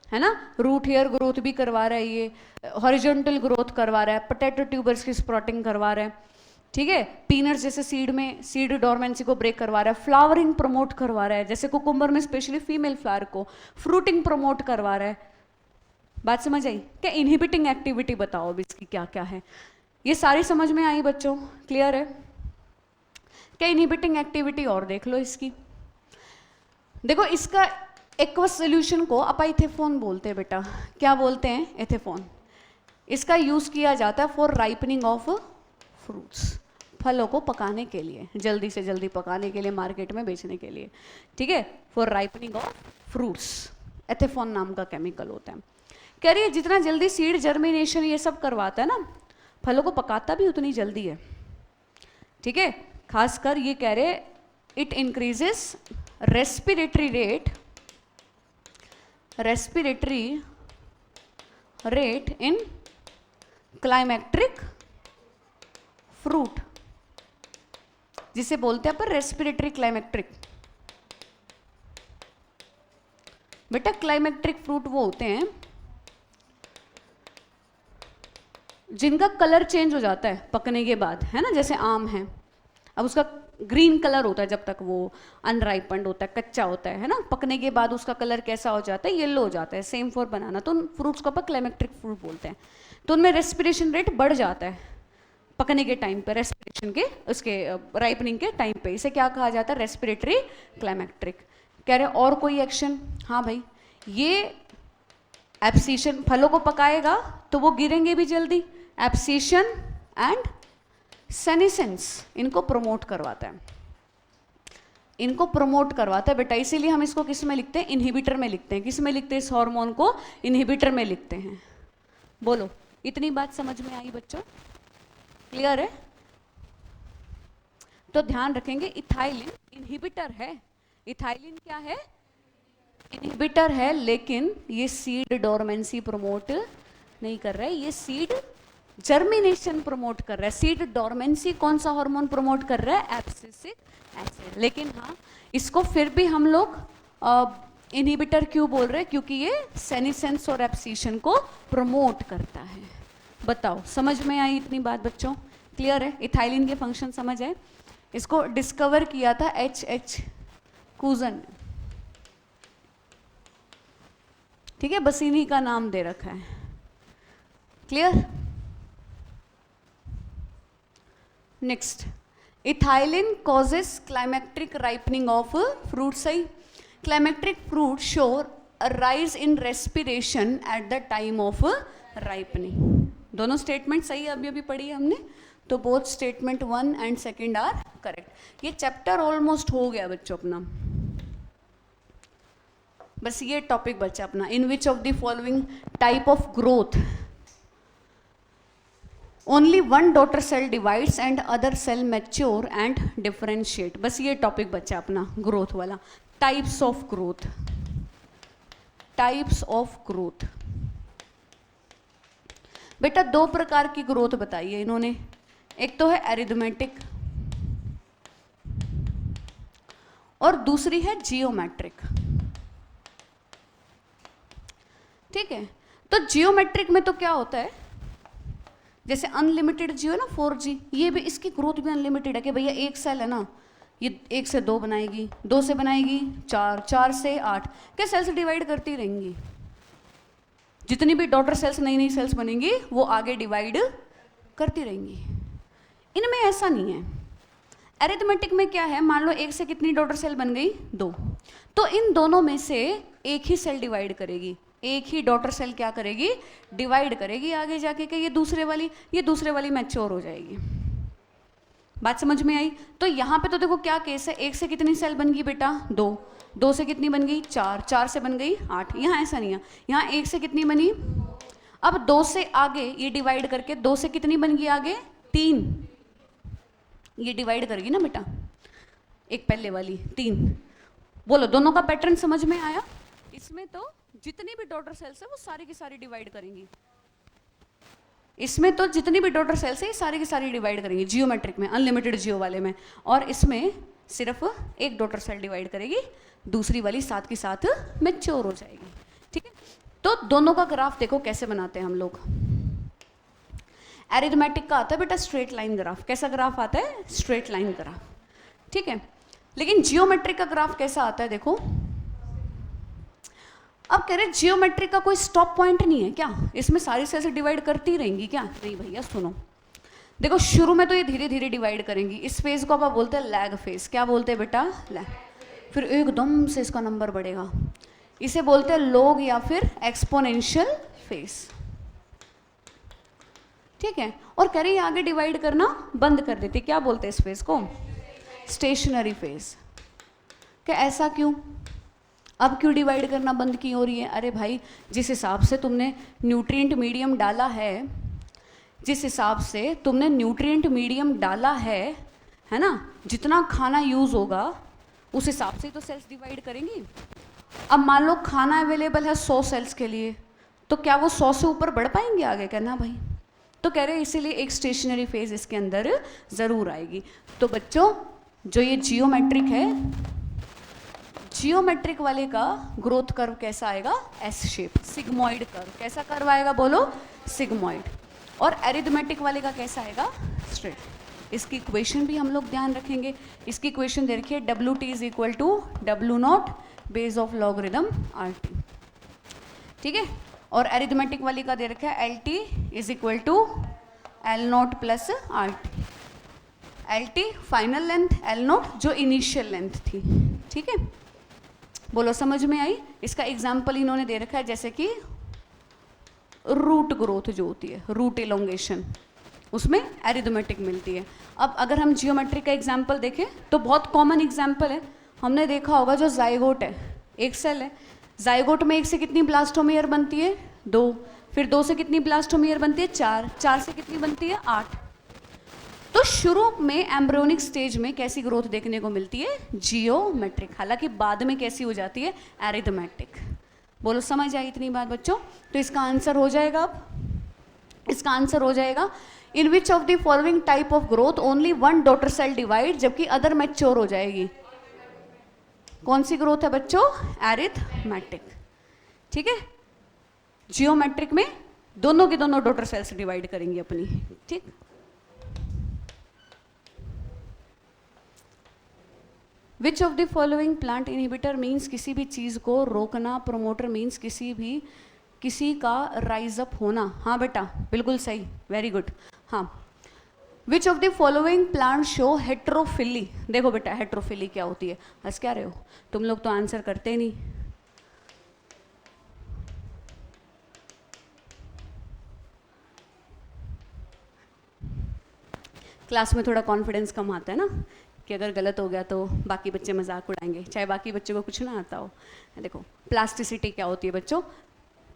है ना, रूट हेयर ग्रोथ भी करवा रहा है ये, हॉरिजॉन्टल ग्रोथ करवा रहा है, पोटैटो ट्यूबर्स की स्प्रॉटिंग करवा रहा है। ठीक है, पीनट्स जैसे सीड में सीड डोरमेंसी को ब्रेक करवा रहा है, फ्लावरिंग प्रमोट करवा रहा है, जैसे कुकुम्बर में स्पेशली फीमेल फ्लावर को, फ्रूटिंग प्रमोट करवा रहा है। बात समझ आई? क्या इनहिबिटिंग एक्टिविटी बताओ अब इसकी क्या क्या है? ये सारी समझ में आई बच्चों? क्लियर है? क्या इनहिबिटिंग एक्टिविटी और देख लो इसकी। देखो इसका एक्वस सोल्यूशन को अपाइथेफोन बोलते हैं बेटा। क्या बोलते हैं? एथेफोन। इसका यूज किया जाता है फॉर राइपनिंग ऑफ फ्रूट्स, फलों को पकाने के लिए, जल्दी से जल्दी पकाने के लिए, मार्केट में बेचने के लिए। ठीक है, फॉर राइपनिंग ऑफ फ्रूट्स। एथेफोन नाम का केमिकल होता है। कह रही है जितना जल्दी सीड जर्मिनेशन ये सब करवाता है ना, फलों को पकाता भी उतनी जल्दी है। ठीक है, खासकर ये कह रहे it increases respiratory rate in climacteric fruit, जिसे बोलते हैं अपन रेस्पिरेटरी क्लाइमेक्ट्रिक। बेटा क्लाइमेक्ट्रिक फ्रूट वो होते हैं जिनका कलर चेंज हो जाता है पकने के बाद, है ना, जैसे आम है। अब उसका ग्रीन कलर होता है जब तक वो अनराइपेंड होता है, कच्चा होता है ना, पकने के बाद उसका कलर कैसा हो जाता है? येलो हो जाता है। सेम फॉर बनाना। तो उन फ्रूट्स को अपन क्लाइमेक्ट्रिक फ्रूट बोलते हैं। तो उनमें रेस्पिरेशन रेट बढ़ जाता है पकने के टाइम पे, रेस्पिरेशन के उसके राइपनिंग के टाइम पे। इसे क्या कहा जाता है? रेस्पिरेटरी क्लाइमेक्ट्रिक। कह रहे और कोई एक्शन? हाँ भाई, ये एब्सिशन, फलों को पकाएगा तो वो गिरेंगे भी जल्दी। एब्सिशन एंड सेनिसेंस इनको प्रमोट करवाता है, इनको प्रमोट करवाता है बेटा। इसीलिए हम इसको किस में लिखते हैं? इनहिबिटर में लिखते हैं। किस में लिखते हैं? इस हार्मोन को इनहिबिटर में लिखते हैं। बोलो, इतनी बात समझ में आई बच्चों? क्लियर है? तो ध्यान रखेंगे, इथाइलिन इनहिबिटर है। इथाइलिन क्या है? इनहिबिटर है, लेकिन ये सीड डोरमेंसी प्रमोट नहीं कर रहा है, ये सीड जर्मिनेशन प्रमोट कर रहा है। सीड डोरमेंसी कौन सा हार्मोन प्रमोट कर रहा है? Abscisic acid. लेकिन हाँ, इसको फिर भी हम लोग इनहिबिटर क्यों बोल रहे हैं? क्योंकि ये सेनिसेंस और एब्सिशन को प्रमोट करता है। बताओ, समझ में आई इतनी बात बच्चों? क्लियर है? इथाइलिन के फंक्शन समझ आए? इसको डिस्कवर किया था H.H. कूजन ने। ठीक है, बस इन्हीं का नाम दे रखा है। Clear? Next, ethylene causes climacteric ripening of fruit. सही। Climacteric fruit show a rise in respiration at the time of ripening. दोनों स्टेटमेंट सही अभी अभी पढ़ी है हमने, तो both statement 1 and 2 are correct. ये चैप्टर ऑलमोस्ट हो गया बच्चों अपना, बस ये टॉपिक बचा अपना। In which of the following type of growth only one daughter cell divides and other cell mature and differentiate. बस ये टॉपिक बचा अपना ग्रोथ वाला। Types of growth, types of growth. बेटा 2 प्रकार की ग्रोथ बताई है इन्होंने। एक तो है एरिथमेटिक और दूसरी है जियोमेट्रिक। ठीक है, तो जियोमेट्रिक में तो क्या होता है? जैसे अनलिमिटेड जियो ना 4G, ये भी इसकी ग्रोथ भी अनलिमिटेड है कि भैया एक सेल है ना, ये 1 से 2 बनाएगी, 2 से बनाएगी 4, 4 से 8, क्या सेल्स डिवाइड करती रहेंगी। जितनी भी डॉटर सेल्स नई नई सेल्स बनेंगी वो आगे डिवाइड करती रहेंगी। इनमें ऐसा नहीं है। एरिथमेटिक में क्या है, मान लो 1 से कितनी डॉटर सेल बन गई, 2, तो इन दोनों में से एक ही सेल डिवाइड करेगी, एक ही डॉटर सेल क्या करेगी, डिवाइड करेगी आगे जाके कि ये दूसरे वाली मैच्योर हो जाएगी। बात समझ में आई। तो यहाँ पे तो देखो क्या केस है, 1 से कितनी सेल बन गई बेटा, 2, 2 से कितनी बन गई, 4, 4 से बन गई 8। यहाँ ऐसा नहीं है, यहाँ 1 से कितनी बनी, अब 2 से आगे ये डिवाइड करके 2 से कितनी बन गई आगे, 3, ये डिवाइड करेगी ना बेटा, एक पहले वाली 3। बोलो दोनों का पैटर्न समझ में आया। इसमें तो जितनी भी डॉटर सेल्स है वो सारी की सारी डिवाइड करेंगी, इसमें तो जितनी भी डॉटर सेल्स है ये सारी की सारी डिवाइड करेंगी जियोमेट्रिक में, अनलिमिटेड जियो वाले में, और इसमें सिर्फ एक डॉटर सेल डिवाइड करेगी, दूसरी वाली साथ की साथ मैच्योर हो जाएगी। ठीक है, तो दोनों का ग्राफ देखो कैसे बनाते हैं हम लोग। एरिथमेटिक का आता है बेटा स्ट्रेट लाइन ग्राफ, कैसा ग्राफ आता है, स्ट्रेट लाइन ग्राफ। ठीक है, लेकिन जियोमेट्रिक का ग्राफ कैसा आता है देखो। अब कह रहे जियोमेट्रिक का कोई स्टॉप पॉइंट नहीं है क्या, इसमें सारी सेल्स डिवाइड करती रहेंगी क्या, नहीं भैया सुनो, देखो शुरू में तो ये धीरे धीरे डिवाइड करेंगी, इस फेज को आप बोलते हैं लैग फेज, क्या बोलते हैं बेटा, लैग, फिर एकदम से इसका नंबर बढ़ेगा, इसे बोलते हैं लॉग या फिर एक्सपोनेंशियल फेज। ठीक है, और कह रही आगे डिवाइड करना बंद कर देती, क्या बोलते हैं इस फेज को, स्टेशनरी फेज। क्या ऐसा क्यों, अब क्यों डिवाइड करना बंद की हो रही है, अरे भाई जिस हिसाब से तुमने न्यूट्रिएंट मीडियम डाला है, जिस हिसाब से तुमने न्यूट्रिएंट मीडियम डाला है ना, जितना खाना यूज होगा उस हिसाब से तो सेल्स डिवाइड करेंगी। अब मान लो खाना अवेलेबल है 100 सेल्स के लिए, तो क्या वो 100 से ऊपर बढ़ पाएंगे आगे, कहना भाई, तो कह रहे हैं इसीलिए एक स्टेशनरी फेज इसके अंदर जरूर आएगी। तो बच्चों जो ये जियोमेट्रिक है, जियोमेट्रिक वाले का ग्रोथ कर्व कैसा आएगा, एस शेप, सिग्मॉइड कर्व, कैसा कर्व आएगा बोलो, सिग्मॉइड। और एरिथमेटिक वाले का कैसा आएगा, स्ट्रेट। इसकी इक्वेशन भी हम लोग ध्यान रखेंगे, इसकी इक्वेशन दे रखी है WT is equal to W0 base of logarithm RT। ठीक है, और एरिथमेटिक वाली का दे रखा है LT is equal to L0 plus RT। LT final length, L0 जो इनिशियल लेंथ थी। ठीक है, बोलो समझ में आई। इसका एग्जाम्पल इन्होंने दे रखा है जैसे कि रूट ग्रोथ जो होती है, रूट इलोंगेशन, उसमें एरिथमेटिक मिलती है। अब अगर हम जियोमेट्रिक का एग्जाम्पल देखें तो बहुत कॉमन एग्जाम्पल है, हमने देखा होगा जो जाइगोट है, एक सेल है, जाइगोट में 1 से कितनी ब्लास्टोमेयर बनती है, 2, फिर 2 से कितनी ब्लास्टोमेयर बनती है, 4, 4 से कितनी बनती है, 8। तो शुरू में एम्ब्रियोनिक स्टेज में कैसी ग्रोथ देखने को मिलती है, जियोमेट्रिक, हालांकि बाद में कैसी हो जाती है, एरिथमेटिक। बोलो समझ आई इतनी बात बच्चों। तो इसका आंसर हो जाएगा, अब इसका आंसर हो जाएगा in which of the following type of growth only 1 daughter cell divide, जबकि अदर मैच्योर हो जाएगी। कौन सी ग्रोथ है बच्चों, एरिथमेटिक। ठीक है, जियोमेट्रिक में दोनों की दोनों डॉटर सेल्स डिवाइड करेंगी अपनी। ठीक, विच of the following plant inhibitor means किसी भी चीज़ को रोकना, प्रोमोटर मीन्स किसी का राइज अप होना। हाँ बेटा बिल्कुल सही, वेरी गुड। हाँ, विच of the following plant show heterophylly. देखो बेटा हेट्रोफिली क्या होती है, हंस क्या रहे हो तुम लोग, तो आंसर करते नहीं। क्लास में थोड़ा कॉन्फिडेंस कम आता है ना, कि अगर गलत हो गया तो बाकी बच्चे मजाक उड़ाएंगे, चाहे बाकी बच्चों को कुछ ना आता हो। देखो प्लास्टिसिटी क्या होती है बच्चों,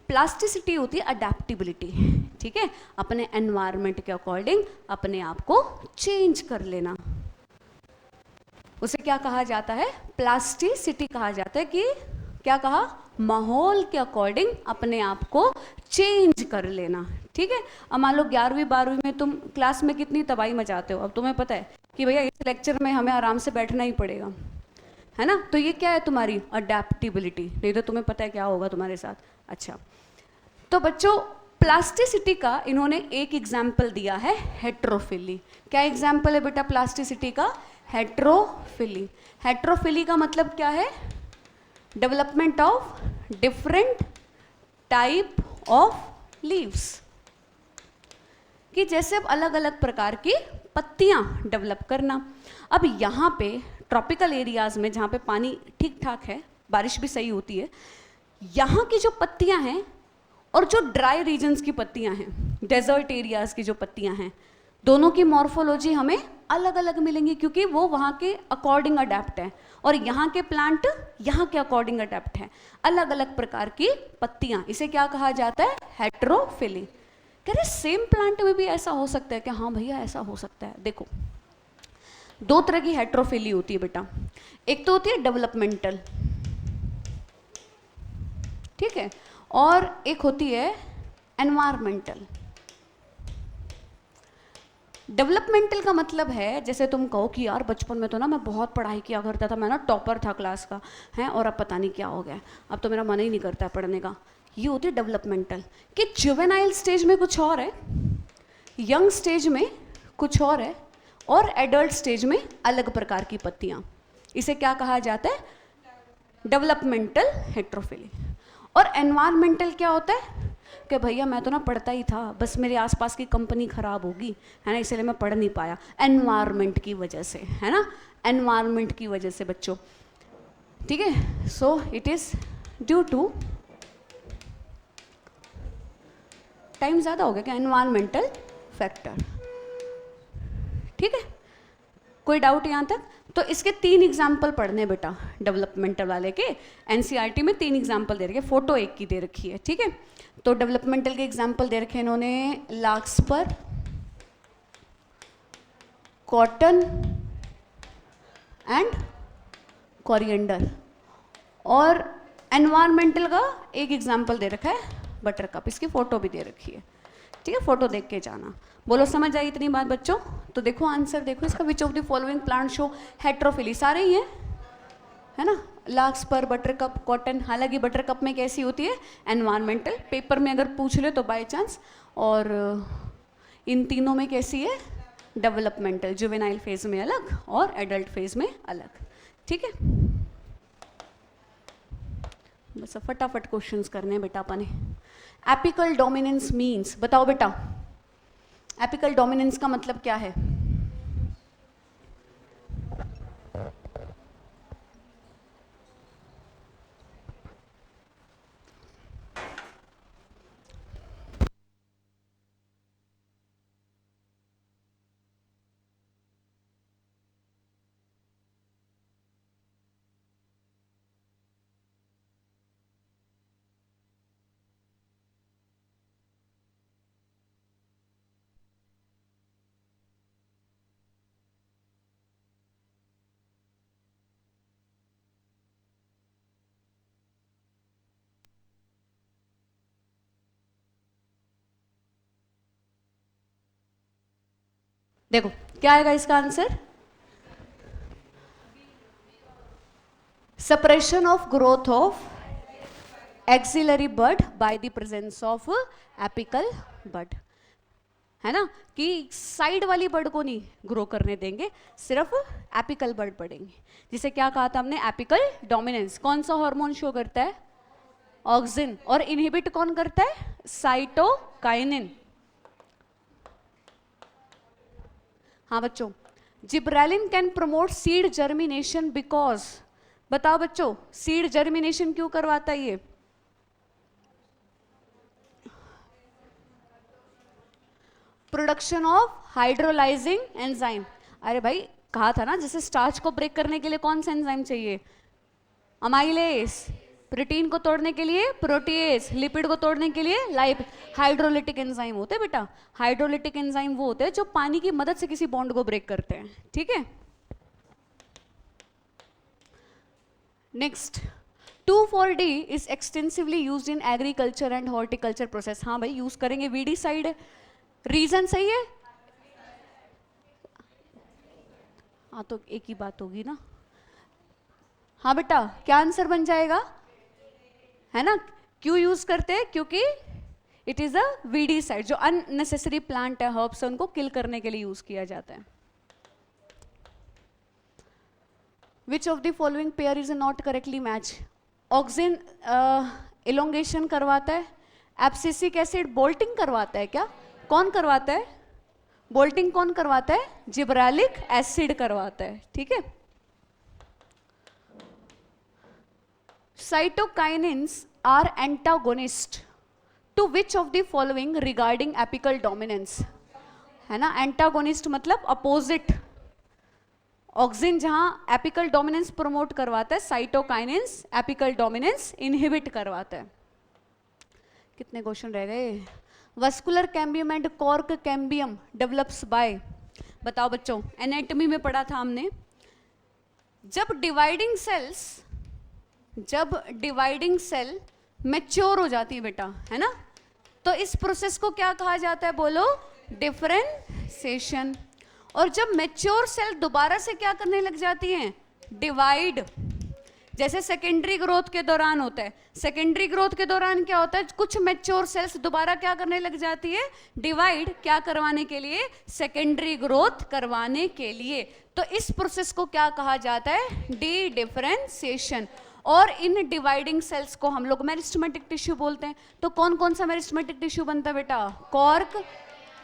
प्लास्टिसिटी होती है अडेप्टिबिलिटी। ठीक है, अपने एनवायरनमेंट के अकॉर्डिंग अपने आप को चेंज कर लेना, उसे क्या कहा जाता है, प्लास्टिसिटी कहा जाता है। कि क्या कहा, माहौल के अकॉर्डिंग अपने आप को चेंज कर लेना। ठीक है, अब मान लो 11वीं 12वीं में तुम क्लास में कितनी तबाही मचाते हो, अब तुम्हें पता है कि भैया इस लेक्चर में हमें आराम से बैठना ही पड़ेगा, है ना, तो ये क्या है तुम्हारी अडेप्टिबिलिटी, नहीं तो तुम्हें पता है क्या होगा तुम्हारे साथ। अच्छा, तो बच्चों प्लास्टिसिटी का इन्होंने एक एग्जाम्पल दिया है हेट्रोफिली। क्या एग्जाम्पल है बेटा प्लास्टिसिटी का? हेट्रोफिली। हेट्रोफिली का मतलब क्या है? Development of different type of leaves, कि जैसे अब अलग अलग प्रकार की पत्तियां डेवलप करना। अब यहाँ पे ट्रॉपिकल एरियाज में जहाँ पे पानी ठीक ठाक है, बारिश भी सही होती है, यहाँ की जो पत्तियां हैं और जो ड्राई रीजन्स की पत्तियां हैं, डेजर्ट एरियाज की जो पत्तियां हैं, दोनों की मॉर्फोलॉजी हमें अलग अलग मिलेंगी, क्योंकि वो वहाँ के अकॉर्डिंग अडेप्ट है और यहाँ के प्लांट यहाँ के अकॉर्डिंग अडेप्ट है। अलग अलग प्रकार की पत्तियां, इसे क्या कहा जाता है? हेट्रोफिली। कह रहे सेम प्लांट में भी ऐसा हो सकता है? कि हाँ भैया ऐसा हो सकता है। देखो, दो तरह की हेट्रोफिली होती है बेटा। एक तो होती है डेवलपमेंटल, ठीक है, और एक होती है एनवायरमेंटल। डेवलपमेंटल का मतलब है, जैसे तुम कहो कि यार बचपन में तो ना मैं बहुत पढ़ाई किया करता था, मैं ना टॉपर था क्लास का है, और अब पता नहीं क्या हो गया, अब तो मेरा मन ही नहीं करता है पढ़ने का। ये होती है डेवलपमेंटल। कि जुवेनाइल स्टेज में कुछ और है, यंग स्टेज में कुछ और है, और एडल्ट स्टेज में अलग प्रकार की पत्तियां। इसे क्या कहा जाता है? Developmental heterophylly. और एनवायरमेंटल क्या होता है? कि भैया मैं तो ना पढ़ता ही था, बस मेरे आसपास की कंपनी खराब होगी है ना, इसलिए मैं पढ़ नहीं पाया, एनवायरमेंट की वजह से, है ना, एनवायरमेंट की वजह से बच्चों, ठीक है। So it is due to, time ज़्यादा हो गया क्या? एनवायरमेंटल फैक्टर, ठीक है। कोई डाउट यहाँ तक? तो इसके 3 एग्जाम्पल पढ़ने बेटा डेवलपमेंटल वाले के। एनसीईआरटी में 3 एग्जाम्पल दे रखे, फोटो एक की दे रखी है, ठीक है। तो डेवलपमेंटल के एग्जाम्पल दे रखे इन्होंने लार्कस्पर, कॉटन एंड कोरिएंडर। और एनवायरमेंटल का एक एग्जाम्पल दे रखा है बटरकप, इसकी फोटो भी दे रखी है, ठीक है। फोटो देख के जाना। बोलो समझ आई इतनी बात बच्चों? तो देखो आंसर देखो इसका, विच of the following plant show heterophylly? सारे ही हैं, है ना, लार्कस्पर, बटरकप, कॉटन। हालांकि बटरकप में कैसी होती है? एनवायरमेंटल। पेपर में अगर पूछ ले तो बाय चांस। और इन तीनों में कैसी है? डेवलपमेंटल, जुवेनाइल फेज में अलग और एडल्ट फेज में अलग, ठीक है। बस फटाफट क्वेश्चंस करने हैं बेटा अपने। एपिकल डोमिनेंस मीन्स, बताओ बेटा एपिकल डोमिनेंस का मतलब क्या है? देखो क्या आएगा इसका answer? Suppression of growth of axillary bud by the presence of apical bud, है ना, कि साइड वाली बर्ड को नहीं ग्रो करने देंगे, सिर्फ एपिकल बर्ड बढ़ेंगे। जिसे क्या कहा था हमने? Apical dominance. कौन सा हार्मोन शो करता है? ऑक्सिन। और इनहिबिट कौन करता है? साइटोकाइनिन। हाँ बच्चों, gibberellin can promote seed germination because, बताओ बच्चों सीड जर्मिनेशन क्यों करवाता है ये? Production of hydrolysing enzyme. अरे भाई कहा था ना, जैसे स्टार्च को ब्रेक करने के लिए कौन सा एंजाइम चाहिए? अमाइलेज। प्रोटीन को तोड़ने के लिए प्रोटीएज, लिपिड को तोड़ने के लिए लाइप। हाइड्रोलिटिक एंजाइम होते हैं बेटा, हाइड्रोलिटिक एंजाइम वो होते हैं जो पानी की मदद से किसी बॉन्ड को ब्रेक करते हैं, ठीक है। Next, 2,4-D is extensively used in agriculture and horticulture process. हाँ भाई यूज करेंगे, वीडी साइड है। रीजन सही है? हाँ तो एक ही बात होगी ना। हाँ बेटा क्या आंसर बन जाएगा? है ना, क्यों यूज करते हैं? क्योंकि इट इज अ वीडीसाइड, जो अननेसेसरी प्लांट है, हर्ब्स है, उनको किल करने के लिए यूज किया जाता है. Which of the following pair is not correctly match? Auxin elongation करवाता है, एब्सिसिक एसिड बोल्टिंग करवाता है क्या? कौन करवाता है बोल्टिंग? कौन करवाता है? जिब्रालिक एसिड करवाता है. ठीक है. Cytokinins are antagonist to which of the following regarding apical dominance? है ना, एंटागोनिस्ट मतलब अपोजिट. ऑक्सिन जहां एपिकल डोमिनेंस प्रमोट करवाता है, साइटोकाइनिन्स एपिकल डोमिनेंस इनहिबिट करवाता है. कितने क्वेश्चन रह गए? Vascular cambium and cork cambium develops by, बताओ बच्चों, एनाटॉमी में पढ़ा था हमने. जब डिवाइडिंग सेल मैच्योर हो जाती है बेटा, है ना, तो इस प्रोसेस को क्या कहा जाता है? बोलो, डिफरेंशिएशन. और जब मैच्योर सेल दोबारा से क्या करने लग जाती हैं? डिवाइड. जैसे सेकेंडरी ग्रोथ के दौरान होता है. सेकेंडरी ग्रोथ के दौरान क्या होता है? कुछ मैच्योर सेल्स दोबारा क्या करने लग जाती है? डिवाइड. क्या करवाने के लिए? सेकेंडरी ग्रोथ करवाने के लिए. तो इस प्रोसेस को क्या कहा जाता है? D differentiation. और इन डिवाइडिंग सेल्स को हम लोग मेरिस्टेमेटिक टिश्यू बोलते हैं. तो कौन कौन सा मेरिस्टेमेटिक टिश्यू बनता है बेटा? Cork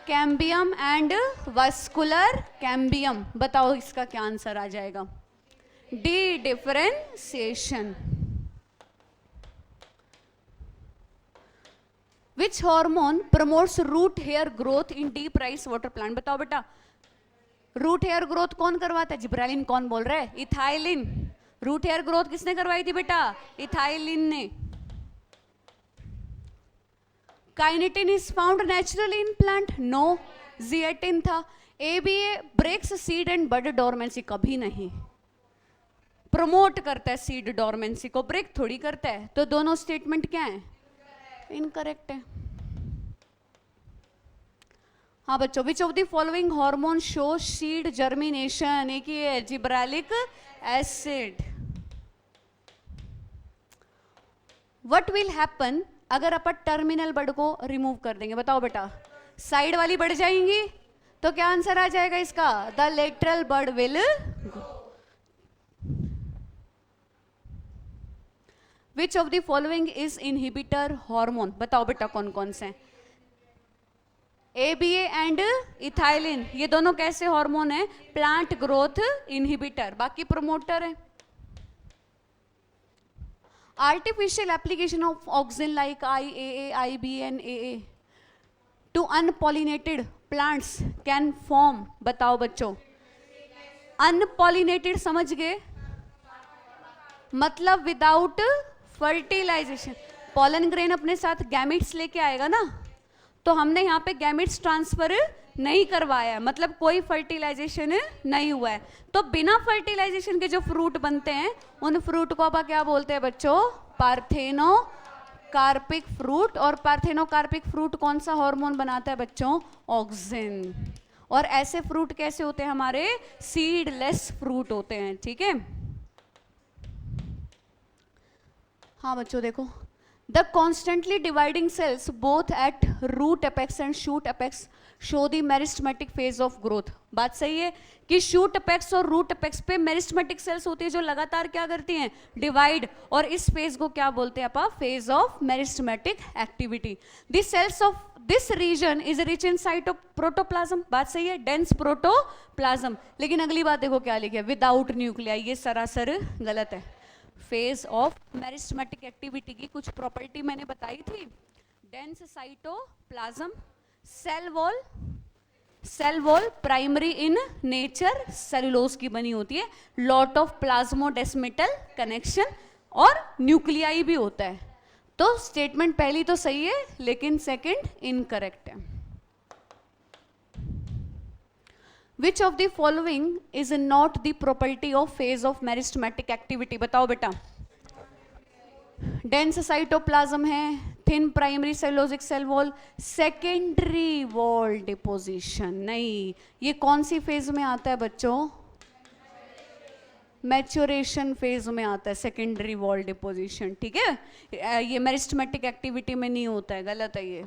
cambium and vascular cambium. बताओ इसका क्या आंसर आ जाएगा? Dedifferentiation. Which hormone promotes root hair growth in deep rice water plant? बताओ बेटा, रूट हेयर ग्रोथ कौन करवाता है? जिब्रालिन. कौन बोल रहा है? इथाइलिन. रूट हेयर ग्रोथ किसने करवाई थी बेटा? इथाइलिन ने. Kinetin is found naturally in plant? No, zeatin था. ABA breaks seed and bud dormancy? कभी नहीं. प्रमोट करता है सीड डोरमेंसी को, ब्रेक थोड़ी करता है. तो दोनों स्टेटमेंट क्या है? इनकरेक्ट है. हाँ बच्चों, विच of the following hormone show seed germination? एक ही है, जिब्रालिक एसिड. व्हाट विल हैपन अगर अपन टर्मिनल बड को रिमूव कर देंगे? बताओ बेटा, साइड वाली बढ़ जाएंगी. तो क्या आंसर आ जाएगा इसका? The lateral bud will. Which of the following is inhibitor hormone? बताओ बेटा कौन कौन से हैं? एबीए एंड इथाइलिन, ये दोनों कैसे हार्मोन है? Plant growth inhibitor. बाकी प्रोमोटर है. Artificial application of auxin like IAA, IBN, AA to unpollinated plants can form. बताओ बच्चों, अनपॉलिनेटेड समझ गए? मतलब विदाउट फर्टिलाइजेशन. पॉलन ग्रेन अपने साथ गैमेट्स लेके आएगा ना, तो हमने यहाँ पे गैमेट्स ट्रांसफर नहीं करवाया, मतलब कोई फर्टिलाइजेशन नहीं हुआ है. तो बिना फर्टिलाइजेशन के जो फ्रूट बनते हैं, उन फ्रूट को आप क्या बोलते हैं बच्चों? Parthenocarpic fruit. और पार्थेनोकार्पिक फ्रूट कौन सा हार्मोन बनाता है बच्चों? ऑक्सिन. और ऐसे फ्रूट कैसे होते हैं हमारे? सीडलेस फ्रूट होते हैं. ठीक है. हाँ बच्चों देखो, the constantly dividing cells both at root apex and shoot apex show the meristematic phase of growth. बात सही है कि शूट अपेक्स और रूट अपेक्स पे मेरिस्टेमेटिक सेल्स होती है जो लगातार क्या करती हैं? डिवाइड. और इस फेज को क्या बोलते हैं आप? Phase of meristematic activity. The cells of this region is rich in protoplasm. बात सही है, डेंस प्रोटोप्लाज्म. लेकिन अगली बात देखो क्या लिखा है? Without nuclei. ये सरासर गलत है. फेज ऑफ मेरिस्टेमेटिक एक्टिविटी की कुछ प्रॉपर्टी मैंने बताई थी. Dense cytoplasm, cell wall primary in nature cellulose की बनी होती है, लॉट ऑफ प्लाज्मोडेस्मेटल कनेक्शन और न्यूक्लियाई भी होता है. तो स्टेटमेंट पहली तो सही है लेकिन सेकंड इनकरेक्ट है. Which of the following is not the property of phase of meristematic activity? बताओ बेटा. डेंस साइटोप्लाज्म है, thin primary cellulosic cell wall, secondary wall deposition. नहीं, ये कौन सी फेज में आता है बच्चों? मैच्योरेशन फेज में आता है सेकेंडरी वॉल डिपोजिशन. ठीक है, ये मेरिस्टेमेटिक एक्टिविटी में नहीं होता है. गलत है ये.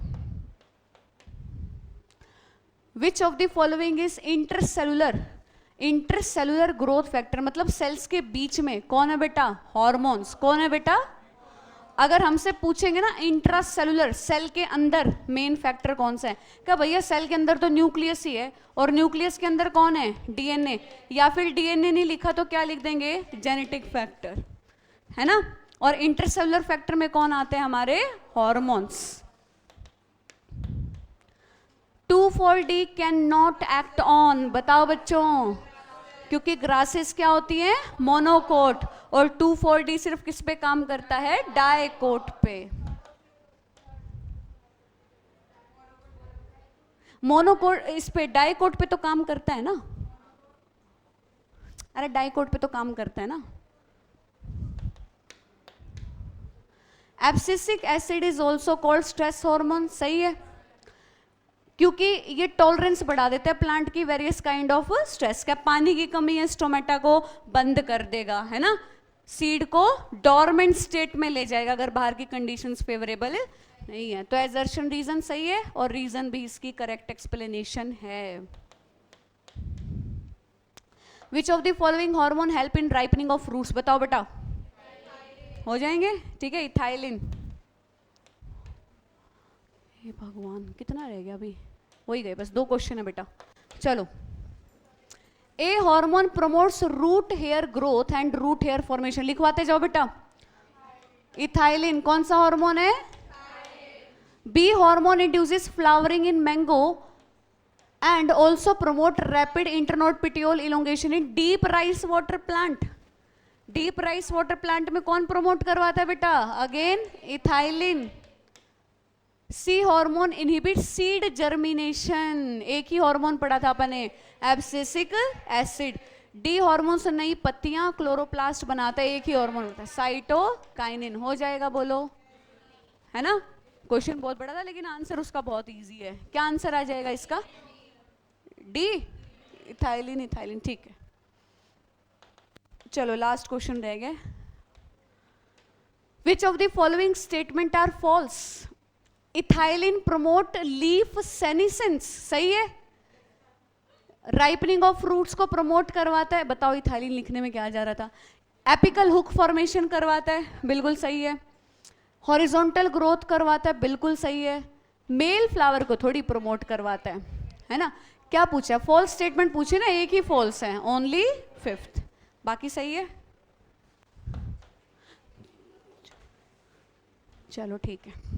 विच of the following is intercellular growth factor, मतलब सेल्स के बीच में कौन है बेटा, हॉर्मोन्स। कौन है बेटा, अगर हमसे पूछेंगे ना इंट्रासेलुलर, सेल के अंदर मेन फैक्टर कौन सा है, क्या भैया सेल के अंदर तो न्यूक्लियस ही है, और न्यूक्लियस के अंदर कौन है, डीएनए, या फिर डीएनए नहीं लिखा तो क्या लिख देंगे, जेनेटिक फैक्टर, है ना। और इंटरसेलुलर फैक्टर में कौन आते हैं हमारे, hormones. 2,4-D can not act on, बताओ बच्चों, क्योंकि ग्रासेस क्या होती है, मोनोकोट, और 2,4-D सिर्फ किस पे काम करता है, डाइकोट पे। मोनोकोट इस पे, डाइकोट पे तो काम करता है ना, अरे डाइकोट पे तो काम करता है ना। Abscisic acid is also called stress hormone, सही है, क्योंकि ये टॉलरेंस बढ़ा देता है प्लांट की वेरियस काइंड ऑफ स्ट्रेस। क्या पानी की कमी है, स्टोमेटा को बंद कर देगा, है ना, सीड को डॉर्मेंट स्टेट में ले जाएगा अगर बाहर की कंडीशंस फेवरेबल नहीं है। तो एजर्शन रीजन सही है, और रीजन भी इसकी करेक्ट एक्सप्लेनेशन है। Which of the following hormone help in ripening of fruits, बताओ बेटा, हो जाएंगे, ठीक है, इथाइलिन। हे भगवान कितना रह गया अभी, हो ही गए, बस 2 क्वेश्चन है बेटा। चलो, A hormone promotes root hair growth and root hair formation, लिखवाते जाओ बेटा। इथाइलिन कौन सा हार्मोन है, B hormone induces flowering in mango and also promote rapid internode petiole elongation in deep rice water plant. डीप राइस वाटर प्लांट में कौन प्रमोट करवाता है बेटा, again ethylene. C hormone inhibit seed germination, एक ही हार्मोन पढ़ा था अपन ने, एब्सिसिक एसिड। डी हार्मोन से नई पत्तियां क्लोरोप्लास्ट बनाता है, एक ही हार्मोन होता है, साइटोकाइनिन। हो जाएगा बोलो, है ना। क्वेश्चन बहुत बड़ा था लेकिन आंसर उसका बहुत इजी है। क्या आंसर आ जाएगा इसका, डी, इथाइलिन, इथाइलिन, ठीक है। चलो लास्ट क्वेश्चन रह गया, which of the following statement are false, ethylene promote leaf senescence, सही है, राइपनिंग ऑफ फ्रूट्स को प्रमोट करवाता है, बताओ इथाइलिन लिखने में क्या आ जा रहा था, एपिकल हुक फॉर्मेशन करवाता है, बिल्कुल सही है, हॉरिजॉन्टल ग्रोथ करवाता है, बिल्कुल सही है, मेल फ्लावर को थोड़ी प्रमोट करवाता है ना। क्या पूछा, फॉल्स स्टेटमेंट पूछे ना, एक ही फॉल्स है, ओनली 5th, बाकी सही है। चलो ठीक है।